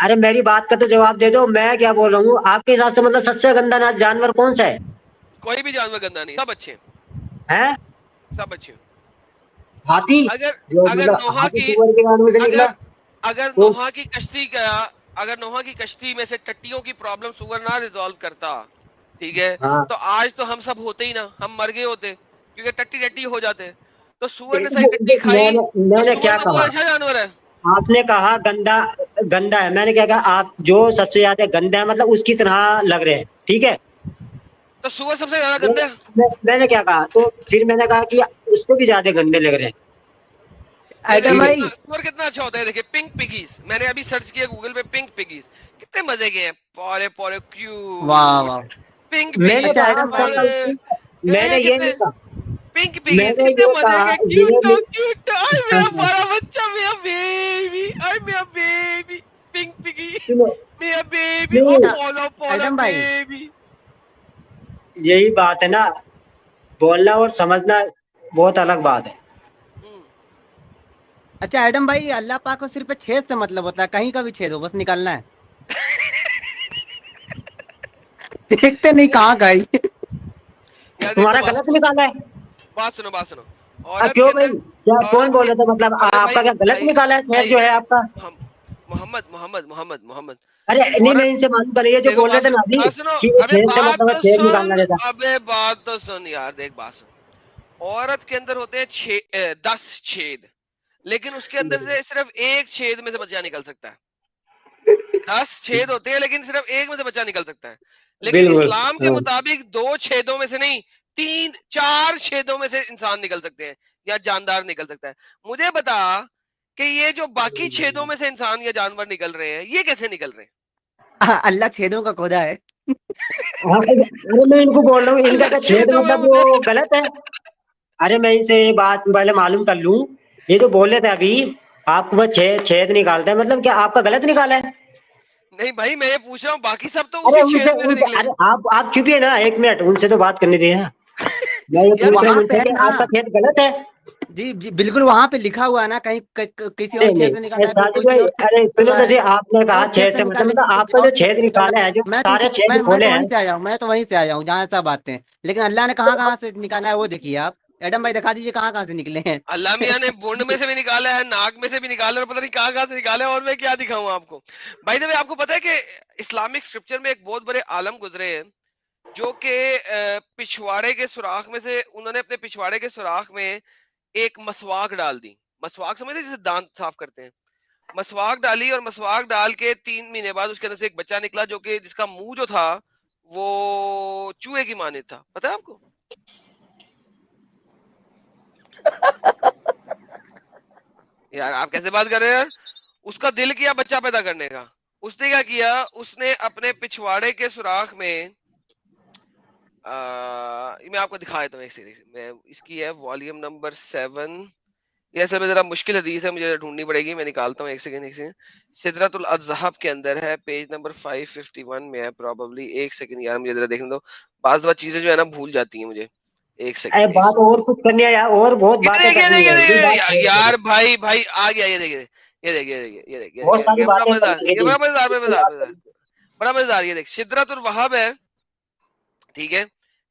ارے میری بات کا تو جواب دے دو، میں کیا بول رہا ہوں آپ کے حساب سے، مطلب سب سے گندا جانور کون سا ہے؟ کوئی بھی جانور گندا نہیں، سب اچھے ہیں؟ سب اچھے. ہاتھی، اگر جو اگر مطلب نوحہ ہاتھی کی سور کے نام سے اگر نکلا اگر تو نوحہ کی کشتی کا اگر نوحہ کی کشتی میں سے ٹٹیوں کی پرابلم سور نہ ریزالو کرتا، ٹھیک ہے، ہاں تو آج تو ہم سب ہوتے ہی نا، ہم مر گئے ہوتے، کیونکہ ٹٹی ٹٹی ہو جاتے. تو سور نے صحیح ٹٹی کھائی میں تو نے سور کیا تو کہا؟ بہت اچھا جانور ہے. آپ نے کہا گندا گندا ہے، میں نے کیا کہا؟ آپ جو سب سے زیادہ گندا ہے مطلب اس کی طرح لگ رہے ہیں، ٹھیک ہے. تو سور سب سے زیادہ گندا ہے. میں نے کیا کہا؟ تو پھر میں نے کہا کہ اس سے بھی زیادہ گندے لگ رہے ہیں. یہ ایڈم دیکھیں ٹھیک ہے. بھائی سور کتنا اچھا ہوتا ہے. دیکھیں پنک پگیز، میں نے ابھی سرچ کیا گوگل پہ، پنک پگیز کتنے مزے کے ہیں، پورے پورے واہ کیوٹ واہ. پنک میں نے پگیز. اچھا کہا ایڈم بھائی، میں نے یہ کتنے نہیں کہا، پنک میں پگیز نے کتنے یہ مزے کہا کے، یہ کیوٹ نہیں. کیوٹ. آئی میرا بڑا بچہ، میرا بیبی، آئی میرا بیبی پنک پگی، سنو، میرا بیبی، او نہیں، پولو پولو ایڈم بھائی بیبی. یہی بات ہے نا، بولنا اور سمجھنا بہت الگ بات ہے. اچھا ایڈم بھائی، اللہ پاک کو صرف چھید سے مطلب ہوتا ہے، کہیں کا بھی چھید ہو بس نکلنا ہے. دیکھتے نہیں کہاں کا ہے. یار دیکھو تمہارا بات غلط سنو، نکالا ہے. بات سنو، بات سنو. عورت کیوں کے بھائی؟ اندر کیا کون عورت بول کے رہا تھا؟ مطلب ارے آپ کا بھائی کیا غلط بھائی نکالا ہے خیر بھائی جو ہے آپ کا؟ محمد محمد محمد محمد ارے نہیں، میں عورت، ان سے معلوم کر رہی ہے جو دیکھو بول رہے بات تھے سنو، نا ابھی بات سنو. کہ وہ ابے چھید سے بات مطلب ہے، تو چھید سن، نکالنا رہتا. ابے بات تو سن یار، دیکھ بات سن. عورت کے اندر ہوتے ہیں 10 چھید، لیکن اس کے اندر سے صرف ایک چھید میں سے بچہ نکل سکتا ہے. 10 چھید ہوتے ہیں لیکن صرف ایک میں سے بچہ نکل سکتا ہے. لیکن بالکل. اسلام کے مطابق 2 چھیدوں میں سے نہیں، 3 4 چھیدوں میں سے انسان نکل سکتے ہیں یا جاندار نکل سکتا ہے. مجھے بتا کہ یہ جو باقی چھیدوں میں سے انسان یا جانور نکل رہے ہیں، یہ کیسے نکل رہے ہیں؟ اللہ چھیدوں کا کھودا ہے. ارے میں ان کو بول رہا ہوں، ان کا اللہ کیا چھید چھیدوں میں مطلب وہ مجھے غلط ہے؟ ارے میں ان سے یہ بات پہلے معلوم کر لوں. یہ جو بول رہے تھے ابھی آپ کو وہ چھید نکالتا ہے، مطلب کیا آپ کا غلط نکالا ہے؟ نہیں بھائی، میں یہ پوچھ رہا ہوں باقی سب تو ارے اسی چھید میں سے نکلے ہیں. ارے آپ چپیے نا ایک منٹ، ان سے تو بات کرنی تھی نا. میں یہ یار پوچھ رہا ہوں وہاں ان پہ سے ہے کہ نا، آپ کا چھید غلط ہے. جی جی بالکل وہاں پہ لکھا ہوا ہے نا، کہیں کسی اور ارے چھید سے نہیں نکال رہا ہے، ساجد کوئی بھائی، اور چھید ارے سے نکال سنو رہا تو ہے، صحیح، آپ نے کہا اور چھید چھید سے سے نکال مطلب رہے ہیں، آپ کسی کا اور جو چھید چھید سے نکال رہا نکالا ہے، جو ہے. میں تو سارے چھید میں تو کھولے ہیں. وہیں سے آیا ہوں، میں تو وہیں سے آیا ہوں جہاں سب باتیں. لیکن اللہ نے کہاں سے نکالا ہے وہ دیکھیے آپ. ایڈم بھائی دکھا دیجیے کہاں سے نکلے ہیں. اللہ میاں نے بونڈ میں سے بھی نکالا ہے، ناک میں سے بھی نکالا ہے، اور پتہ نہیں کہاں سے نکالا ہے. اور میں کیا دکھاؤں آپ کو؟ بھائی جب آپ کو پتا ہے کہ اسلامک اسکرپچر میں ایک بہت بڑے عالم گزرے ہیں جو کہ پچھواڑے کے سوراخ میں سے، انہوں نے اپنے پچھواڑے کے سوراخ میں ایک مسواک ڈال دی. مسواک سمجھتے جسے دانت صاف کرتے ہیں؟ مسواک ڈالی، اور مسواک ڈال کے 3 مہینے بعد اس کے اندر سے ایک بچہ نکلا جو کہ جس کا منہ جو تھا وہ چوہے کی مانند تھا. پتا ہے آپ کو؟ یار آپ کیسے بات کر رہے ہیں؟ اس کا دل کیا بچہ پیدا کرنے کا. اس نے کیا کیا؟ اس نے اپنے پچھواڑے کے سوراخ میں میں آپ کو دکھا دیتا ہوں ایک سیریز میں. اس کی ہے والیوم نمبر 7. یہ اصل میں ذرا مشکل حدیث ہے، مجھے ڈھونڈنی پڑے گی، میں نکالتا ہوں ایک سیکنڈ. سدرۃ الاذہب کے اندر ہے، پیج نمبر 551 میں ہے پروبیبلی. ایک سیکنڈ یار مجھے ذرا دیکھنے دو، بعض چیزیں جو ہے نا بھول جاتی ہیں مجھے. ایک ارے سیکنڈ بات اور کچھ کرنی ہے یار، اور بہت باتیں کرنی ہے، یہ بات چھوڑ دو. یار بھائی بھائی آ گیا. یہ دیکھیے، یہ دیکھیے، یہ دیکھیے، یہ دیکھیے، بہت ساری یہ بڑا باتیں مزیدار، کرنی یہ تھی. بڑا مزیدار، اس کو یاد کریں. بڑا مزیدار. یہ دیکھ سدرۃ الوہاب ہے، ٹھیک ہے،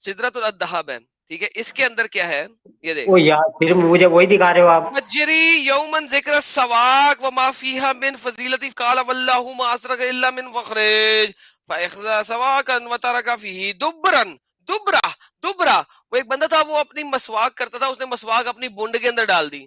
سدرۃ الدہب ہے، ٹھیک ہے. اس کے اندر کیا ہے یہ دیکھ. وہ یار پھر مجھے وہی دکھا رہے ہو آپ. مجری یومن ذکر السواق وما فيها من فضیلت قال والله ما اسرق الا من فخرج فاخذ سواقا وترك فيه دبرا دبرا دبرا. وہ ایک بندہ تھا، وہ اپنی مسواک کرتا تھا، اس نے مسواک اپنی بونڈ کے اندر ڈال دی،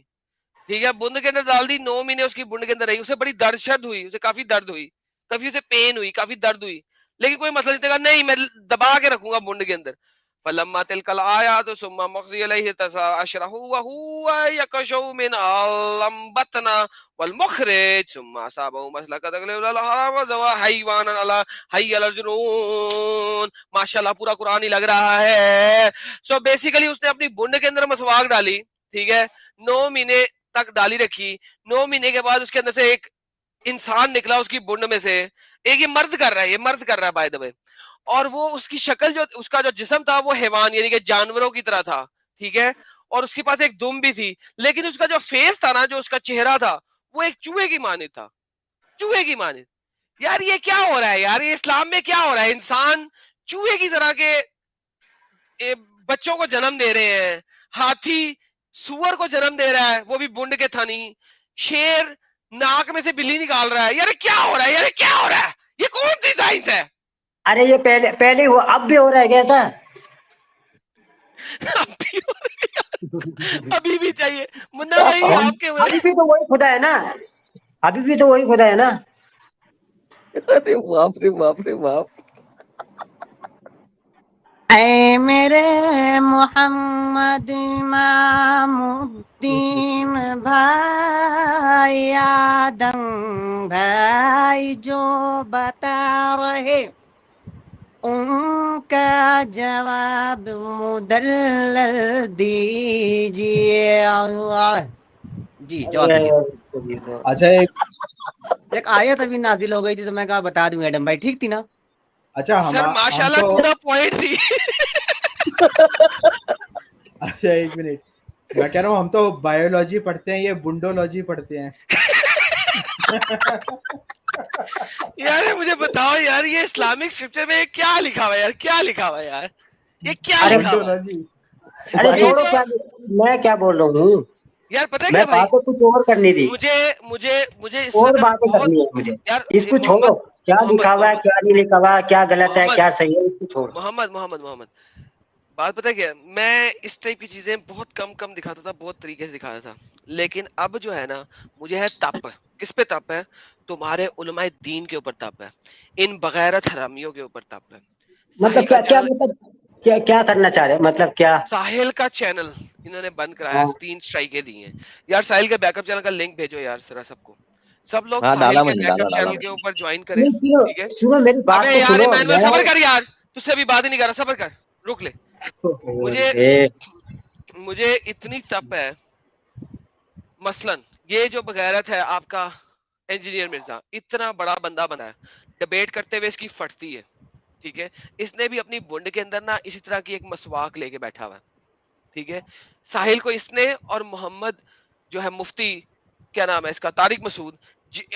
ٹھیک ہے، بند کے اندر ڈال دی. 9 مہینے اس کی بونڈ کے اندر رہی، اسے بڑی درد شرد ہوئی، اسے کافی درد ہوئی، کافی اسے پین ہوئی، کافی درد ہوئی، لیکن کوئی مسئلہ نہیں تھا. نہیں میں دبا کے رکھوں گا بونڈ کے اندر. فلما تلك الآيات ثم مخزي إليه أشره وهو يكشو من اللمبتنا والمخرج ثم أصابه مسلك تغلب الحرام وزوى حيوانا على حي الجنون. ماشاءاللہ پورا قرآن ہی لگ رہا ہے. سو بیسیکلی اس نے اپنی بونڈ کے اندر مسواک ڈالی، ٹھیک ہے، 9 مہینے تک ڈالی رکھی. 9 مہینے کے بعد اس کے اندر سے ایک انسان نکلا اس کی بنڈ میں سے. ایک یہ مرد کر رہا ہے بائی دا وے, اور وہ اس کی شکل جو اس کا جو جسم تھا وہ حیوان یعنی کہ جانوروں کی طرح تھا, ٹھیک ہے, اور اس کے پاس ایک دم بھی تھی, لیکن اس کا جو فیس تھا نا, جو اس کا چہرہ تھا, وہ ایک چوہے کی مانند تھا, چوہے کی مانند. یار یہ کیا ہو رہا ہے یار, یہ اسلام میں کیا ہو رہا ہے؟ انسان چوہے کی طرح کے بچوں کو جنم دے رہے ہیں, ہاتھی سور کو جنم دے رہا ہے وہ بھی بنڈ کے تھنی, شیر ناک میں سے بلی نکال رہا ہے. یار کیا ہو رہا ہے, یار کیا ہو رہا ہے, یہ کون سی سائنس ہے؟ ارے یہ پہلے ہوا, اب بھی ہو رہا ہے کیسا؟ ابھی بھی چاہیے منا بھائی آپ کے. ابھی بھی تو وہی خدا ہے نا, ابھی بھی تو وہی خدا ہے نا. ارے باپ رے باپ رے باپ. اے میرے محمد امام الدین بھائی, آدم بھائی جو بتا رہے ان کا جواب مدلل دیجیے. جی جواب دیجیے. اچھا ایک آیت ابھی نازل ہو گئی تھی تو میں کہا بتا دوں ایڈم بھائی, ٹھیک تھی نا؟ اچھا سر ماشاءاللہ ہم ٹو دا پوائنٹ تھی. اچھا ایک منٹ, میں کہہ رہا ہوں ہم تو بایولوجی پڑھتے ہیں, یہ بنڈولوجی پڑھتے ہیں. یار مجھے بتاؤ یار, یہ اسلامک اسکرپچر میں کیا لکھا ہوا ہے یار, کیا لکھا ہوا ہے یار, یہ کیا لکھا ہوا ہے؟ بنڈولوجی. ارے یہ چھوڑو, جو کیا میں کیا بول رہا ہوں یار پتہ ہے میں, کیا بھائی, باتیں کچھ اور کرنی تھی, مجھے اس اور وقت باتیں بہت کرنی ہے مجھے. یار اس کو چھوڑو, کیا لکھا ہوا ہے کیا نہیں لکھا ہوا ہے, کیا غلط ہے کیا صحیح ہے, اس کو چھوڑو. محمد بات پتہ ہے کیا, میں اس ٹائپ کی چیزیں بہت کم دکھاتا تھا, بہت طریقے سے دکھاتا تھا, لیکن اب جو ہے نا مجھے ہے تپ. کس پہ تپ ہے؟ تمہارے علماء دین کے اوپر تپ ہے, ان بغیرت حرامیوں کے اوپر تپ ہے. مطلب کیا کرنا چاہ رہے, مطلب کیا؟ ساحل کا چینل انہوں نے بند کرایا, ہاں 3 اسٹرائکیں دی ہیں یار. ساحل کے بیک اپ چینل کا لنک بھیجو یار ذرا سب کو, سب لوگ ہاں ساحل ڈالا کے میں نے, بیک اپ ڈالا چینل میں کے نے. اوپر جوائن کریں, نہیں, ٹھیک ہے. سنو میری بات ابے تو یار سنو. ایمینوئل صبر کر یار, تجھ سے ابھی بات ہی نہیں کر رہا, صبر کر, رک لے. مجھے اتنی تپ ہے, مثلا یہ جو بغیرت ہے آپ کا انجینئر مرزا, اتنا بڑا بندہ بنا ہے, ڈبیٹ کرتے ہوئے اس کی پھٹتی ہے, ٹھیک ہے. اس نے بھی اپنی بنڈ کے اندر نا اسی طرح کی ایک مسواک لے کے بیٹھا ہوا ہے, ٹھیک ہے. ساحل کو اس نے اور محمد جو ہے مفتی, کیا نام ہے اس کا, طارق مسعود,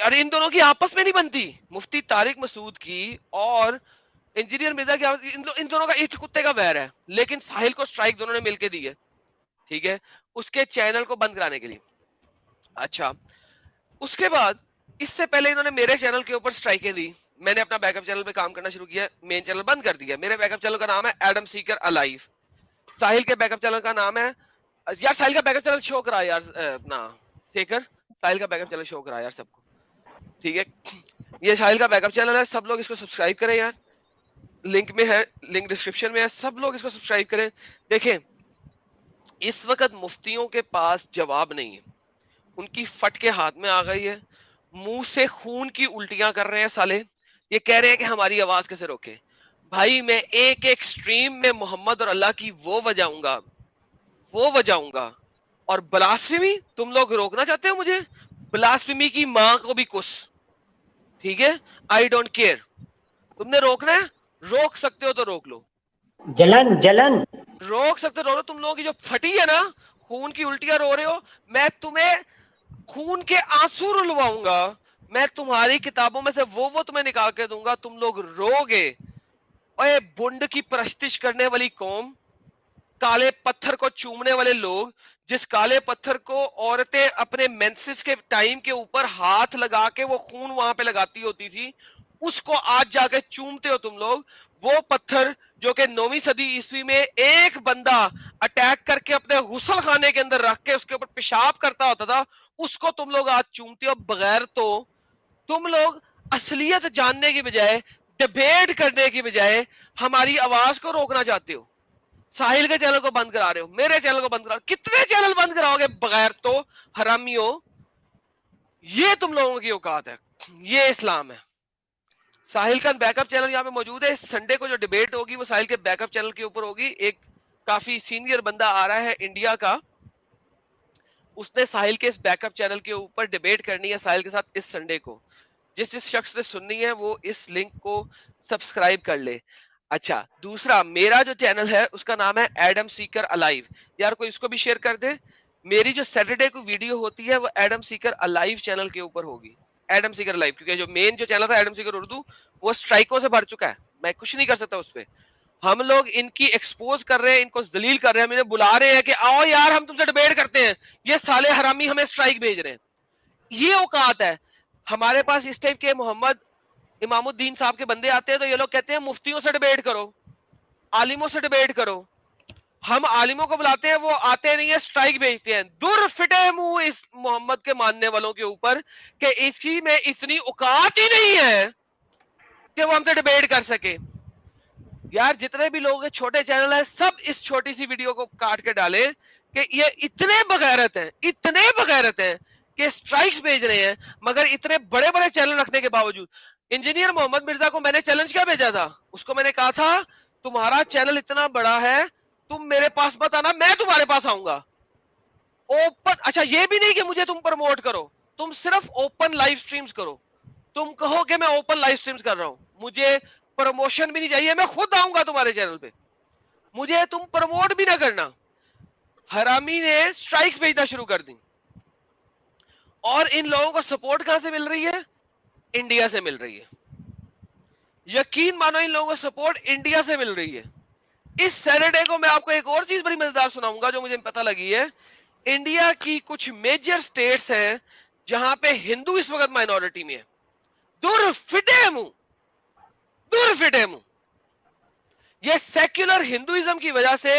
ارے ان دونوں کی آپس میں نہیں بنتی. مفتی طارق مسعود کی اور انجینئر مرزا کی ان دونوں کا ایک کتے کا ویر ہے, لیکن ساحل کو اسٹرائک دونوں نے مل کے دی ہے, ٹھیک ہے, اس کے چینل کو بند کرانے کے لیے. اچھا اس کے بعد اس سے پہلے انہوں نے میرے چینل کے اوپر اسٹرائکیں دی, میں نے اپنا بیک اپ چینل پہ کام کرنا شروع کیا, مین چینل بند کر دیا. میرے بیک اپ چینل کا نام ہے ایڈم سیکر الائیو. ساحل کے بیک اپ چینل کا نام ہے یار, ساحل کا بیک اپ چینل شو کرا یار اپنا سیکر, ساحل کا بیک اپ چینل شو کرا یار سب کو, ٹھیک ہے. یہ ساحل کا بیک اپ چینل ہے, سب لوگ اس کو سبسکرائب کریں یار, لنک میں ہے, لنک ڈسکرپشن میں ہے, سب لوگ اس کو سبسکرائب کریں. دیکھیں اس وقت مفتیوں کے پاس جواب نہیں ہے, ان کی فٹ کے ہاتھ میں آ گئی ہے, منہ سے خون کی الٹیاں کر رہے ہیں سالے. یہ کہہ رہے ہیں کہ ہماری آواز کیسے روکے. بھائی میں ایک سٹریم میں محمد اور اللہ کی وہ وجاؤں گا, اور بلاسفیمی تم لوگ روکنا چاہتے ہو مجھے, بلاسفیمی کی ماں کو بھی کس, ٹھیک ہے. آئی ڈونٹ کیئر, تم نے روکنا ہے, روک سکتے ہو تو روک لو, جلن روک سکتے رو لو. تم لوگوں کی جو پھٹی ہے نا, خون کی الٹیاں رو رہے ہو, میں تمہیں خون کے آنسو رلواؤں گا, میں تمہاری کتابوں میں سے وہ تمہیں نکال کے دوں گا, تم لوگ رو گے. اے بنڈ کی پرستش کرنے والی قوم, کالے پتھر کو چومنے والے لوگ, جس کالے پتھر کو عورتیں اپنے مینسس کے ٹائم کے اوپر ہاتھ لگا کے وہ خون وہاں پہ لگاتی ہوتی تھی, اس کو آج جا کے چومتے ہو تم لوگ. وہ پتھر جو کہ 9ویں صدی عیسوی میں ایک بندہ اٹیک کر کے اپنے غسل خانے کے اندر رکھ کے اس کے اوپر پیشاب کرتا ہوتا تھا, اس کو تم لوگ آج چومتے ہو. بغیر تو تم لوگ اصلیت جاننے کی بجائے, ڈیبیٹ کرنے کی بجائے ہماری آواز کو روکنا چاہتے ہو. ساحل کے چینل کو بند کرا رہے ہو, میرے چینل کو بند کرا, کتنے چینل بند کراؤ گے بغیر تو حرامیوں. یہ تم لوگوں کی اوقات ہے, یہ اسلام ہے. ساحل کا بیک اپ چینل یہاں پہ موجود ہے. سنڈے کو جو ڈیبیٹ ہوگی وہ ساحل کے بیک اپ چینل کے اوپر ہوگی. ایک کافی سینئر بندہ آ رہا ہے انڈیا کا, اس نے ساحل کے اس بیک اپ چینل کے اوپر ڈیبیٹ کرنی ہے ساحل کے ساتھ اس سنڈے کو. جس شخص نے سننی ہے وہ اس لنک کو سبسکرائب کر لے. اچھا دوسرا میرا جو چینل ہے اس کا نام ہے ایڈم سیکر الائیو. یار کوئی اس کو بھی شیئر کر دے. میری جو سیٹرڈے کو ویڈیو ہوتی ہے وہ ایڈم سیکر الائیو چینل کے اوپر ہوگی. ایڈم سیکر الائیو, کیونکہ جو مین جو چینل تھا ایڈم سیکر اردو وہ اسٹرائکوں سے بھر چکا ہے, میں کچھ نہیں کر سکتا اس پہ. ہم لوگ ان کی ایکسپوز کر رہے ہیں, ان کو ذلیل کر رہے ہیں, ہم انہیں بلا رہے ہیں کہ آؤ یار ہم تم سے ڈیبیٹ کرتے ہیں, یہ سالے حرامی ہمیں اسٹرائک بھیج رہے ہیں. یہ اوقات ہے ہمارے پاس. اس ٹائپ کے محمد امام الدین صاحب کے بندے آتے ہیں تو یہ لوگ کہتے ہیں مفتیوں سے ڈیبیٹ کرو, عالموں سے ڈیبیٹ کرو. ہم عالموں کو بلاتے ہیں, وہ آتے نہیں ہیں, اسٹرائک بھیجتے ہیں. دور فٹے منہ اس محمد کے ماننے والوں کے اوپر کہ اس کی میں اتنی اوقات ہی نہیں ہے کہ وہ ہم سے ڈیبیٹ کر سکے. یار جتنے بھی لوگ چھوٹے چینل ہیں سب اس چھوٹی سی ویڈیو کو کاٹ کے ڈالیں کہ یہ اتنے بغیرت ہیں کہ اسٹرائکس بھیج رہے ہیں, مگر اتنے بڑے بڑے چینل رکھنے کے باوجود. انجینئر محمد مرزا کو میں نے چیلنج کیا بھیجا تھا, اس کو میں نے کہا تھا تمہارا چینل اتنا بڑا ہے تم میرے پاس مت آنا, میں تمہارے پاس آؤں گا اوپن. اچھا یہ بھی نہیں کہ مجھے تم پروموٹ کرو, تم صرف اوپن لائیو سٹریمز کرو. تم کہو کہ میں اوپن لائیو سٹریمز کر رہا ہوں, مجھے پروموشن بھی نہیں چاہیے, میں خود آؤں گا تمہارے چینل پہ, مجھے تم پروموٹ بھی نہ کرنا. حرامی نے سٹرائکس بھیجنا شروع کر دی. اور ان لوگوں کو سپورٹ کہاں سے مل رہی ہے؟ انڈیا سے مل رہی ہے. یقین مانو ان لوگوں کو سپورٹ انڈیا سے مل رہی ہے. اس سیٹرڈے کو میں آپ کو ایک اور چیز بڑی مزیدار سناؤں گا جو مجھے پتہ لگی ہے. انڈیا کی کچھ میجر سٹیٹس ہیں جہاں پہ ہندو اس وقت مائنورٹی میں ہے. دور فٹے منہ یہ سیکولر ہندوازم کی وجہ سے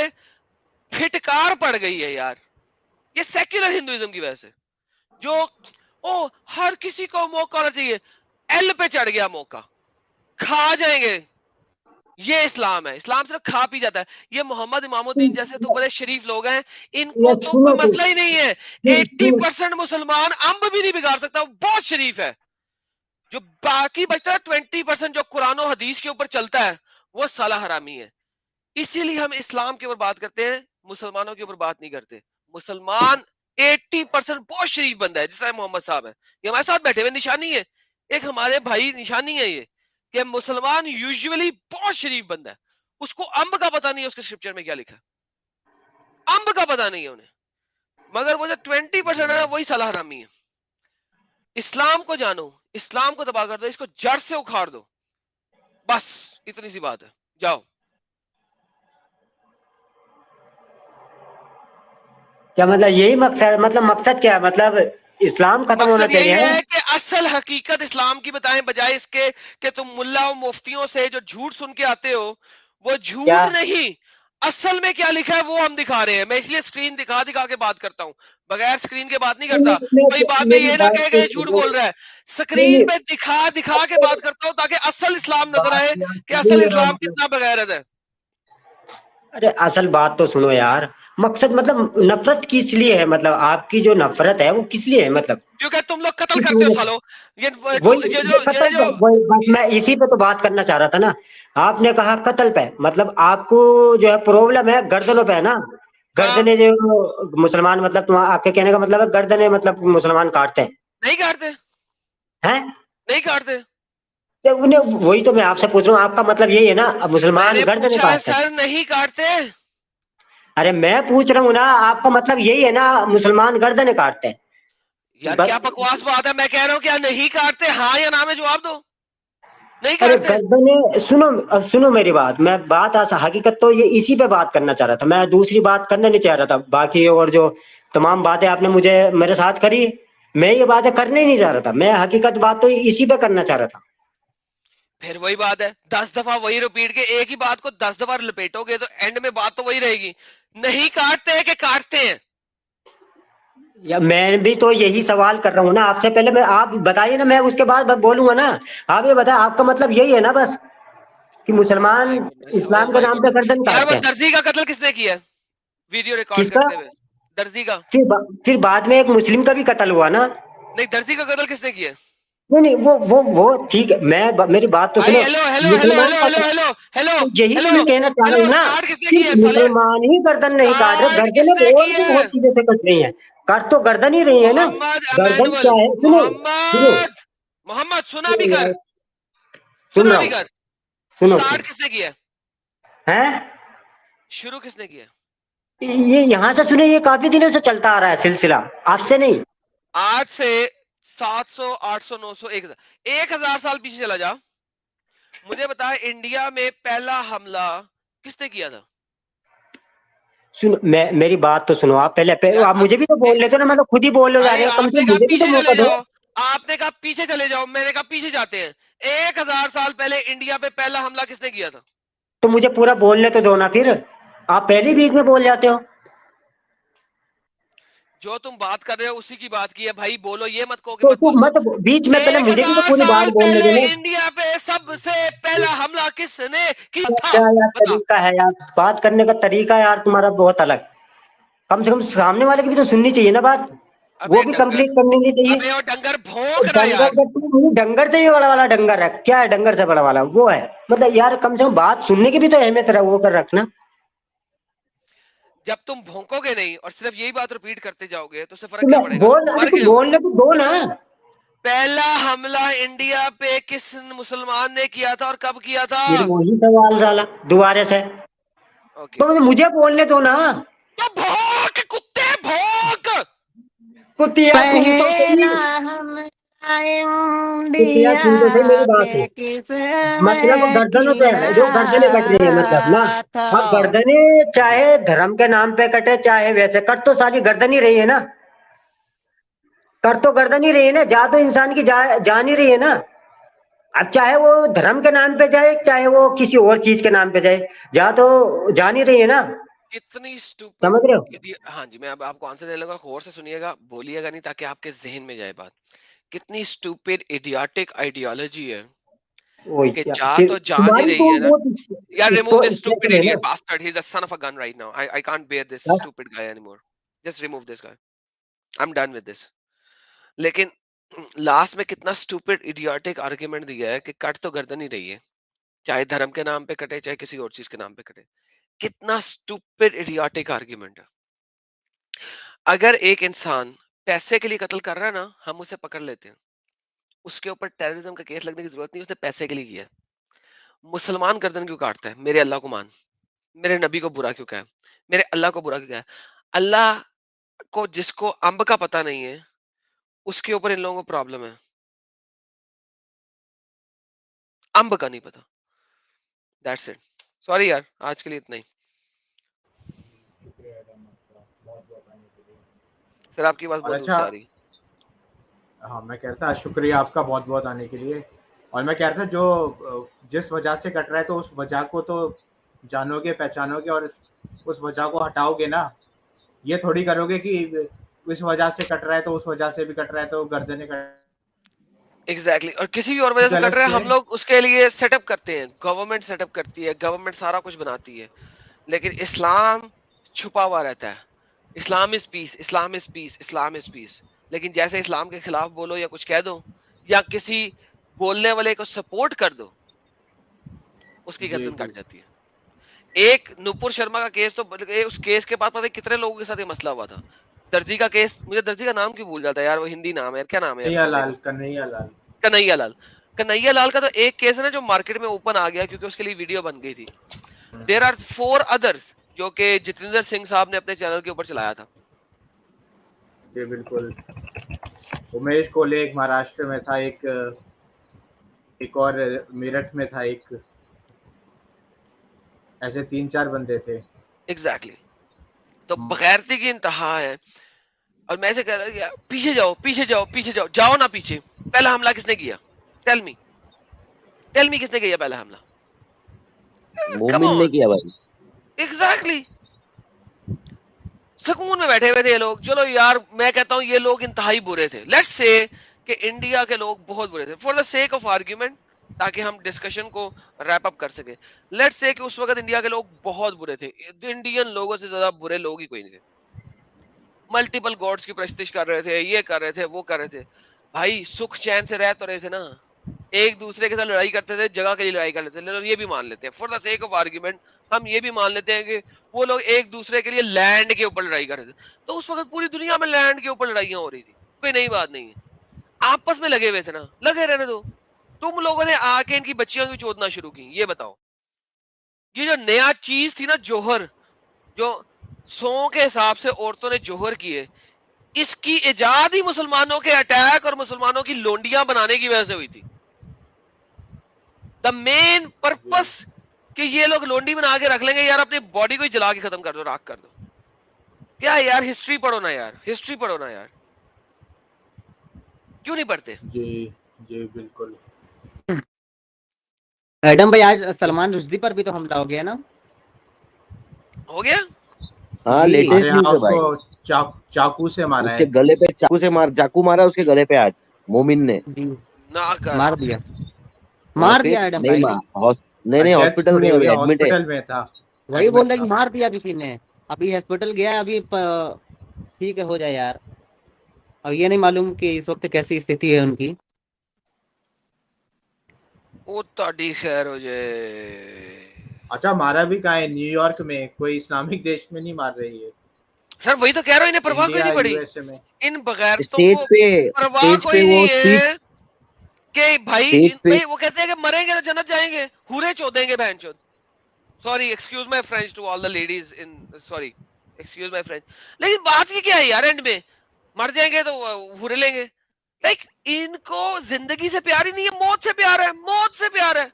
پھٹکار پڑ گئی ہے یار. یہ سیکولر ہندوازم کی وجہ سے جو ہر کسی کو موقع ہونا چاہیے, ایل پہ چڑھ گیا موقع, کھا جائیں گے. یہ اسلام ہے, اسلام صرف کھا پی جاتا ہے. یہ محمد امام الدین جیسے تو بڑے شریف لوگ ہیں, ان کو تو کوئی مسئلہ ہی نہیں ہے. 80% مسلمان امب بھی نہیں بگاڑ سکتا, وہ بہت شریف ہے. جو باقی بچتا ہے 20% جو قرآن و حدیث کے اوپر چلتا ہے وہ سالہ حرامی ہے. اسی لیے ہم اسلام کے اوپر بات کرتے ہیں, مسلمانوں کے اوپر بات نہیں کرتے. مسلمان 80% بہت شریف بندہ ہے, جس طرح محمد صاحب ہے, یہ ہمارے ساتھ بیٹھے ہوئے نشانی ہے, ایک ہمارے بھائی نشانی ہے یہ کہ مسلمان یوزولی بہت شریف بندہ ہے. اس کو امب کا پتہ نہیں ہے اس کے اسکرپچر میں کیا لکھا ہے, امب کا پتہ نہیں ہے انہیں, مگر وہ جو 20% ہے وہی سالہ حرامی ہے. اسلام کو جانو, اسلام کو تباہ کر دو, اس کو جڑ سے اکھاڑ دو, بس اتنی سی بات ہے. جاؤ. کیا مطلب یہی مقصد, مطلب مقصد کیا ہے, مطلب اسلام ختم ہونا مقصد چاہیے یہی ہے کہ اصل حقیقت اسلام کی بتائیں, بجائے اس کے کہ تم ملا و مفتیوں سے جو جھوٹ سن کے آتے ہو وہ کیا جھوٹ نہیں, اصل میں کیا لکھا ہے وہ ہم دکھا رہے ہیں. میں اس لیے سکرین دکھا کے بات کرتا ہوں, بغیر سکرین کے بات نہیں کرتا. کوئی بعد میں یہ نہ کہے کہ یہ جھوٹ بول رہا ہے, سکرین پہ دکھا کے بات کرتا ہوں تاکہ اصل اسلام نظر آئے کہ اصل اسلام کتنا بغیرت ہے. ارے اصل بات تو سنو یار, مقصد مطلب نفرت کس لیے ہے, مطلب آپ کی جو نفرت ہے وہ کس لیے ہے, مطلب کیونکہ تم لوگ قتل کرتے ہو سالو. میں اسی پہ تو بات کرنا چاہ رہا تھا نا. آپ نے کہا قتل پہ, مطلب آپ کو جو ہے پرابلم ہے گردنوں پہ ہے نا, گردنیں جو مسلمان, مطلب تم آپ کے کہنے کا مطلب ہے گردنیں مطلب مسلمان کاٹتے ہیں, نہیں کاٹتے ہیں نہیں کاٹتے. انہیں وہی تو میں آپ سے پوچھ رہا ہوں, آپ کا مطلب یہی ہے نا میں مسلمان نے گردنیں پوچھا ہے کاٹتے ہیں. سر نہیں کاٹتے. ارے میں پوچھ رہا ہوں نا, آپ کا مطلب یہی ہے نا مسلمان گردنیں کاٹتے ہیں. یار کیا بکواس بات ہے, میں کہہ رہا ہوں کیا نہیں کاٹتے, ہاں یا نہ میں جواب دو. نہیں ارے کاٹتے. گردنیں سنو میری بات, میں بات حقیقت تو یہ اسی پہ بات کرنا چاہ رہا تھا, میں دوسری بات کرنا نہیں چاہ رہا تھا. باقی اور جو تمام باتیں آپ نے میرے ساتھ کری, میں یہ باتیں کرنے ہی نہیں چاہ رہا تھا. میں حقیقت بات تو اسی پہ کرنا چاہ رہا تھا. پھر وہی بات ہے, 10 دفعہ وہی ریپیٹ کے ایک ہی بات کو 10 دفعہ لپیٹو گے تو اینڈ میں بات تو وہی رہے گی. نہیں کاٹتے کہ کاٹتے ہیں. یا میں بھی تو یہی سوال کر رہا ہوں نا آپ سے, پہلے میں آپ بتائیے نا, میں اس کے بعد بولوں گا نا. آپ یہ بتائیں, آپ کا مطلب یہی ہے نا بس کہ مسلمان اسلام کے نام پہ گردن یار وہ کاٹتے ہیں. درزی کا قتل کس نے کیا ویڈیو ریکارڈ کس کا؟ کرتے ہوئے؟ درزی کا. پھر بعد میں ایک مسلم کا بھی قتل ہوا نا. نہیں, درزی کا قتل کس نے کیا؟ نہیں وہ ٹھیک ہے, میری بات تو سنو. مسلمان یہی تو میں کہنا چاہ رہا ہوں نا, صرف مسلمان ہی گردن نہیں کاٹ رہے, گردنیں اور بھی بہت چیزیں سے کٹ رہی ہیں. کٹ تو گردن ہی رہی ہے نا. گردن کیا ہے, سنو محمد سنا بھی کر, سن سنا رہا بھی ہوں, کر. سنو. سٹارٹ کس نے کیا ہے, ہیں شروع کس نے کیا ہے؟ یہ یہاں سے سنے, یہ کافی دنوں سے چلتا آ رہا ہے سلسلہ, آپ سے نہیں. آج سے 700 800 900 1000 سال پیچھے چلا جا, مجھے بتا انڈیا میں پہلا حملہ کس نے کیا تھا؟ سنو, میری بات تو سنو آپ پہلے, یار آپ مجھے بھی تو بول لیتے نا, مطلب خود ہی بول جا رہے بھائی ہیں, کم آپ سے نے کم کہا مجھے بھی تو پیچھے موقع چلے دو. جاؤ, آپ نے کہا پیچھے چلے جاؤ, میں نے کہا پیچھے جاتے ہیں. 1000 سال پہلے انڈیا پہ پہلا حملہ کس نے کیا تھا؟ تو مجھے پورا بولنے تو دو نا پھر, آپ پہلے بیچ میں بول جاتے ہو. جو تم بات کر رہے ہو اسی کی بات کی ہے بھائی, بولو, یہ مت کہو کہ مت تو بولو. مت بیچ میں, پہلے مجھے بھی تو 1000 پوری بات سال بولنے پہلے دو نا. انڈیا پہ سب سے پہلا حملہ کس نے کیا تھا کیا یار بتا. طریقہ ہے یار, بات کرنے کا طریقہ یار تمہارا بہت الگ. کم سے کم سامنے والے کی بھی تو سننی چاہیے نا بات, وہ ابے بھی ڈنگر, کمپلیٹ کرنی نہیں چاہیے. ابے وہ ڈنگر بھونک رہا ہے یار. ڈنگر ڈنگر سے ہی بڑا والا ڈنگر ہے, کیا ہے ڈنگر سے بڑا والا, وہ ہے. مطلب یار کم سے کم بات سننے کی بھی تو اہمیت وہ کر رکھنا. جب تم بھونکو گے نہیں اور صرف یہی بات ریپیٹ کرتے جاؤ گے تو اس سے تو فرق کیا میں پڑے گا, بول, ارے مر تو گئے ہو. بولنے تو دو نا. پہلا حملہ انڈیا پہ کس مسلمان نے کیا تھا اور کب کیا تھا؟ پھر وہی سوال ڈالا دوبارہ سے, اوکے تو مجھے بولنے دو نا. تو بھونک کتے بھونک. کتیا سن تو پہلا صحیح, حملہ کتیا انڈیا سن تو صحیح میری پہ بات. کس مطلب نے گردنوں پہ کیا ہے, جو گردنیں کٹ رہی ہیں مطلب نا. تھا؟ اب گردنیں چاہے دھرم کے نام پہ کٹے چاہے ویسے کٹ, تو ساری گردن ہی رہی ہے نا. کٹ تو گردن ہی رہی ہے نا, جا تو انسان کی جان ہی رہی ہے نا. اب چاہے وہ دھرم کے نام پہ جائے چاہے وہ کسی اور چیز کے نام پہ جائے, جا تو جان ہی رہی ہے نا. کتنی اسٹوپڈ. سمجھ رہے ہو؟ ہاں جی, میں اب آپ کو آنسر دے لوں گا, غور سے سنیے گا, بولیے گا نہیں تاکہ آپ کے ذہن میں جائے بات. کتنی اسٹوپڈ ایڈیاٹک آئیڈیالوجی ہے وہی کہ کیا, جا پھر تو جان ہی تمہاری رہی تو ہے نا. بہت یار remove this stupid اسپیشل ہے نا. idiot bastard, he's a son of a gun right now. I can't bear this بس stupid guy anymore. Just remove this guy. I'm done with this. لیکن لاسٹ میں کتنا اسٹوپڈ ایڈیاٹک آرگیومنٹ دیا ہے کہ کٹ تو گردن ہی رہی ہے, چاہے دھرم کے نام پہ کٹے چاہے کسی اور چیز کے نام پہ کٹے. کتنا اسٹوپڈ ایڈیاٹک آرگیومنٹ ہے. اگر ایک انسان پیسے کے لیے قتل کر رہا ہے نا, ہم اسے پکڑ لیتے ہیں, اس کے اوپر ٹیررزم کا کیس لگنے کی ضرورت نہیں, اس نے پیسے کے لیے کیا. مسلمان گردن کیوں کاٹتا ہے؟ میرے اللہ کو مان, میرے نبی کو برا کیوں کہا, میرے اللہ کو برا کیوں کہا. اللہ کو, جس کو امب کا پتہ نہیں ہے اس کے اوپر ان لوگوں کو پرابلم ہے, امب کا نہیں پتا. That's it. سوری یار, آج کے لیے اتنا ہی. سر آپ کی بات اور بہت دور سے اچھا, آ رہی. ہاں میں کہتا ہوں شکریہ آپ کا بہت بہت آنے کے لیے. اور میں کہہ رہا تھا جو جس وجہ سے کٹ رہا ہے تو اس وجہ کو تو جانو گے, پہچانو گے, اور اس وجہ کو ہٹاؤ گے نا. یہ تھوڑی کرو گے کہ اس وجہ سے کٹ رہا ہے تو اس وجہ سے بھی کٹ رہا ہے تو گردنیں کٹ. ایگزیکٹلی, اور کسی بھی اور وجہ سے کٹ غلط رہا ہے, سے ہم لوگ اس کے لیے سیٹ اپ کرتے ہیں, گورنمنٹ سیٹ اپ کرتی ہے, گورنمنٹ سارا کچھ بناتی ہے. لیکن اسلام چھپا ہوا رہتا ہے. اسلام از پیس, اسلام از پیس, اسلام از پیس. لیکن جیسے اسلام کے خلاف بولو یا کچھ کہہ دو یا کسی بولنے والے کو سپورٹ کر دو, اس کی جی گردن جی کٹ جاتی ہے. ایک نپور شرما کا کیس, تو اس کیس کے بعد پتہ ہے کتنے لوگوں کے ساتھ یہ مسئلہ ہوا تھا. درجی کا کیس, مجھے درجی کا نام کیوں بھول جاتا ہے یار, وہ ہندی نام ہے, کیا نام ہے یار اس بندے کا, کنہیا لال. کنہیا لال. کنہیا لال کا تو ایک کیس ہے نا جو مارکیٹ میں اوپن آ گیا کیونکہ اس کے لیے ویڈیو بن گئی تھی. دیر آر 4 ادرس جو کہ جتیندر سنگھ صاحب نے اپنے چینل کے اوپر چلایا تھا. جی بالکل. امیش کولے ایک مہاراشٹر میں تھا, ایک اور میرٹھ میں تھا, ایک ایسے 3-4 بندے تھے. ایگزیکٹلی. تو بغیرتی کی انتہا ہے. اور میں سے کہہ رہا ہوں پیچھے جاؤ, پیچھے جاؤ, پیچھے جاؤ, جاؤ نا پیچھے. پہلا حملہ کس نے کیا؟ ٹیل می کس نے کیا پہلا حملہ؟ کم مومن نے آن. کیا بھائی. ایگزیکٹلی. سکون میں بیٹھے ہوئے تھے یہ لوگ. چلو یار, میں کہتا ہوں یہ لوگ انتہائی برے تھے. لیٹس سے کہ انڈیا کے لوگ بہت برے تھے, for the sake of argument, تاکہ ہم ڈسکشن کو ریپ اپ کر سکیں. لیٹس سے کہ اس وقت انڈیا کے لوگ بہت برے تھے. انڈین لوگوں سے زیادہ برے لوگ ہی کوئی نہیں تھے. ملٹیپل گاڈز کی پرستش کر رہے تھے, یہ کر رہے تھے, وہ کر رہے تھے. بھائی سکھ چین سے رہ تو رہے تھے نا, ایک دوسرے کے ساتھ لڑائی کرتے تھے, جگہ کے لیے لڑائی کر لیتے تھے. یہ بھی مان لیتے ہیں for the sake of argument, ہم یہ بھی مان لیتے ہیں کہ وہ لوگ ایک دوسرے کے لیے لینڈ کے اوپر لڑائی کر رہے تھے. تو اس وقت پوری دنیا میں لینڈ کے اوپر لڑائیاں ہو رہی تھی, کوئی نئی بات نہیں ہے. آپس میں لگے ہوئے تھے نا, لگے رہنے دو. تم لوگوں نے آ کے ان کی بچیاں کیوں چودنا شروع کی, یہ بتاؤ. یہ جو نیا چیز تھی نا جوہر, جو 100 کے حساب سے عورتوں نے جوہر کیے, اس کی ایجاد ہی مسلمانوں کے اٹیک اور مسلمانوں کی لونڈیاں بنانے کی وجہ سے ہوئی تھی. دا مین پرپس کہ یہ لوگ لونڈی بنا کے رکھ لیں گے, یار اپنی باڈی کو ہی جلا کے ختم کر دو, راکھ کر دو. کیا یار ہسٹری پڑھو نا یار, ہسٹری پڑھو نا یار, کیوں نہیں پڑھتے؟ جی جی بالکل. ایڈم بھائی آج سلمان رشدی پر بھی تو حملہ ہو گیا نا, ہو گیا. ہاں جی لیٹسٹ ہمارے یہاں نیوز ہے اس بھائی. کو چاقو سے مارا اس ہے. کے گلے پہ چاقو مارا اس کے گلے پہ آج مومن نے. جی نہ کر مار دیا, وہاں مار پہ دیا ایڈم نہیں بھائی. نہیں ڈیتھ ہاسپٹل تھوڑی میں ہوئی ہے, ایڈمٹ ہے. ہاسپٹل میں تھا, وہی بول ایڈمٹ رہے تھا. کہ مار دیا کسی نے, ابھی ہاسپٹل گیا, ابھی ٹھیک ہے ہو جائے یار. اب یہ نہیں معلوم کہ اس وقت کیسی استھتی ہے ان کی. وہ تاڑی خیر ہو جائے. اچھا مارا بھی کہاں ہے, نیو یارک میں, کوئی اسلامک دیش میں نہیں مار رہی ہے. سر وہی تو کہہ رہا ہوں, انہیں پرواہ کوئی انڈیا نہیں یو پڑی, ایس اے میں. ان بغیرتوں کو پرواہ اسٹیج پہ کوئی وہ نہیں اسپیچ ہے کہ اسٹیج پہ بھائی وہ کہتے ہیں کہ مریں گے تو جنت جائیں گے, ہورے چودیں گے بہن چود. Sorry excuse my French to all the ladies in, sorry excuse my French. لیکن بات یہ کیا ہے یار, اینڈ میں مر جائیں گے تو ہورے لیں گے. لائک ان کو زندگی سے پیار ہی نہیں ہے, موت سے پیار ہے, موت سے پیار ہے.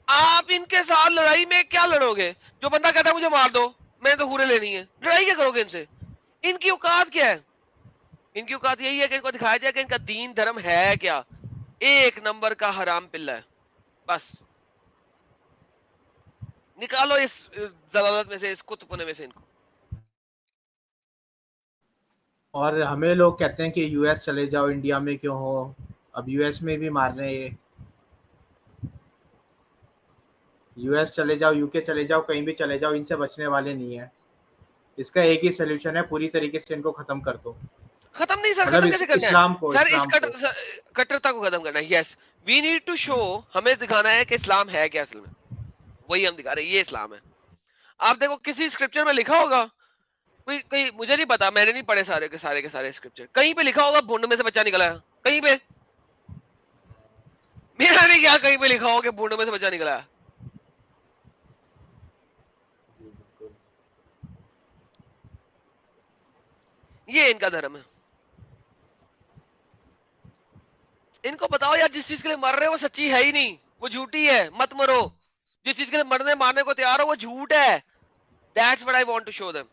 آپ ان کے ساتھ لڑائی میں کیا لڑو گے؟ جو بندہ کہتا ہے مجھے مار دو, میں تو ہورے لینی ہے, لڑائی کیا کرو گے ان سے؟ ان کی اوقات کیا ہے؟ ان کی اوقات یہی ہے کہ ان کو دکھایا جائے کہ ان کا دین دھرم ہے کیا, ایک نمبر کا حرام پلہ ہے. بس نکالو اس ضلالت میں سے, اس کتب پنے میں سے ان کو. اور ہمیں لوگ کہتے ہیں کہ یو ایس چلے جاؤ, انڈیا میں کیوں ہو؟ اب یو ایس میں بھی مار رہے ہیں. یو ایس چلے جاؤ, یو کے چلے جاؤ, کہیں بھی چلے جاؤ, ان سے بچنے والے نہیں ہیں. اس کا ایک ہی سولوشن ہے, پوری طریقے سے ان کو ختم کر دو. ختم نہیں سر, مطلب ختم کیسے کرنا ہے اسلام کو, سر؟ اس اسلام کو. کٹرتا کو ختم کرنا ہے. یس وی نیڈ ٹو شو, ہمیں دکھانا ہے کہ اسلام ہے کیا اصل میں, وہی ہم دکھا رہے ہیں, یہ اسلام ہے. آپ دیکھو کسی اسکرپچر میں لکھا ہوگا, کوئی مجھے نہیں پتا, میں نے نہیں پڑھے سارے کے سارے اسکرپچر, کہیں پہ لکھا ہوگا بھونڈ میں سے بچہ نکلا ہے؟ کہیں پہ میرا نہیں کیا کہیں پہ لکھا ہوگا کہ بھونڈ میں سے بچہ نکلا ہے؟ یہ ان کا دھرم ہے. ان کو بتاؤ یار, جس چیز کے لیے مر رہے ہو وہ سچی ہے ہی نہیں, وہ جھوٹی ہے, مت مرو. جس چیز کے لیے مرنے مارنے کو تیار ہو وہ جھوٹ ہے. That's what I want to show them.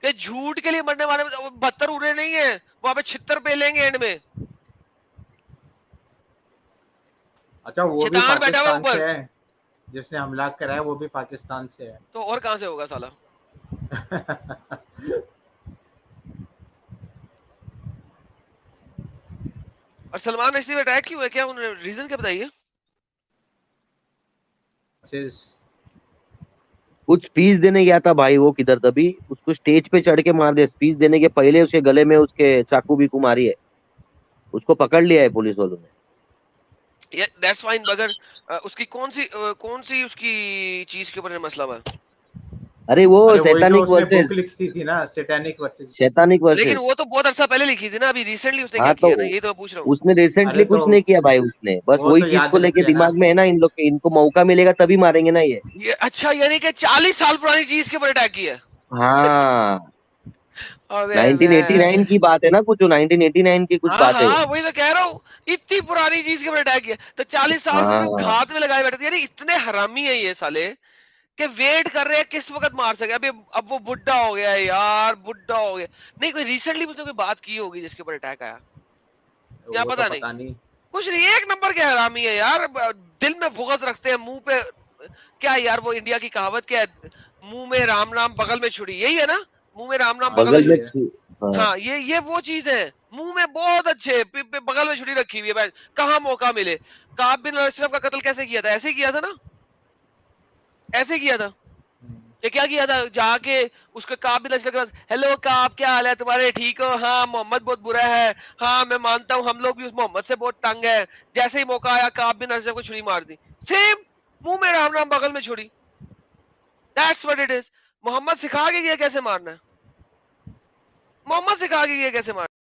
کہ جھوٹ کے لیے مرنے والے 72 اڑے نہیں ہیں, وہاں پہ 76 پہ لیں گے اینڈ میں. اچھا وہ بھی شیطان بیٹھا ہوا پاکستان اوپر, سے ہے, جس نے حملہ کرا ہے وہ بھی پاکستان سے ہے. تو اور کہاں سے ہوگا سالا؟ اور سلمان رشدی پہ اٹیک کیوں ہے, کیا انہوں نے ریزن کیا بتائیے؟ کچھ فیس دینے گیا تھا بھائی وہ کدھر تبھی, اس کو اسٹیج پہ چڑھ کے مار دیا. فیس دینے کے پہلے اس کے گلے میں اس کے چاقو بھی ماری ہے, اس کو پکڑ لیا ہے پولیس والوں نے. دیٹس فائن, مگر اس کی کون سی اس کی چیز کے اوپر مسئلہ ہوا؟ ارے وہ وہی جو سیتانک اس نے ورسز, بک لکھی تھی نا, سیٹینک ورسز. شیطانک لیکن ورسز. وہ تو بہت عرصہ پہلے لکھی تھی نا, ابھی ریسنٹلی اس نے ہاں کیا تو کیا نا, یہی تو میں پوچھ رہا ہوں. اس نے ریسنٹلی ارے تو کچھ نہیں کیا بھائی, اس نے بس وہ وہی تو چیز یاد کو لے کے رکھتے ہیں نا. دماغ میں ہے نا ان کو موقع ملے گا تبھی ماریں گے نا یہ. اچھا یعنی کہ 40 سال پرانی چیز کے اوپر اٹیک کیا ہے. ہاں ابے 1989 کی بات ہے نا, کچھ 1989 کی کچھ ہاں بات ہے وہ. ہاں وہی تو کہہ رہا ہوں, اتنی پرانی چیز کے اوپر اٹیک کیا تو 40 سال سے ہاں گھات میں لگائے بیٹھے تھے. یعنی اتنے حرامی ہیں یہ سالے کہ ویٹ کر رہے ہیں کس وقت مار سکے. ابھی اب وہ بڈھا ہو گیا ہے یار, بڈھا ہو گیا. نہیں کوئی ریسنٹلی اس نے کوئی بات کی ہوگی جس کے اوپر اٹیک آیا, یا وہ تو پتا نہیں پتا نہیں. کچھ نہیں. ایک نمبر کے حرامی ہے یار, دل میں بغض رکھتے ہیں, منہ پہ کیا یار, وہ انڈیا کی کہاوت کیا ہے, منہ میں رام نام بغل میں چھڑی, یہی ہے نا, منہ میں رام نام ہاں بغل میں بغل میں چھڑی. یہی ہے. ہاں یہ وہ چیز ہے, منہ میں بہت اچھے, بغل میں چھری رکھی ہوئی ہے. کہاں موقع ملے. کعب بن اشرف کا قتل کیسے کیا تھا؟ ایسے کیا تھا نا, ایسے کیا تھا. کہ کیا کیا تھا, جا کے اس کے کعب بن اشرف کے پاس, ہیلو کعب کیا حال ہے تمہارے, ٹھیک ہو؟ ہاں محمد بہت برا ہے, ہاں میں مانتا ہوں ہم لوگ بھی اس محمد سے بہت تنگ ہے. جیسے ہی موقع آیا کعب بن اشرف کو چھری مار دی, سیم منہ میں رام رام بغل میں چھری. That's what it is. Muhammad سکھا کے گیا کیسے مارنا ہے, محمد سکھا کے گیا کیسے مارنا.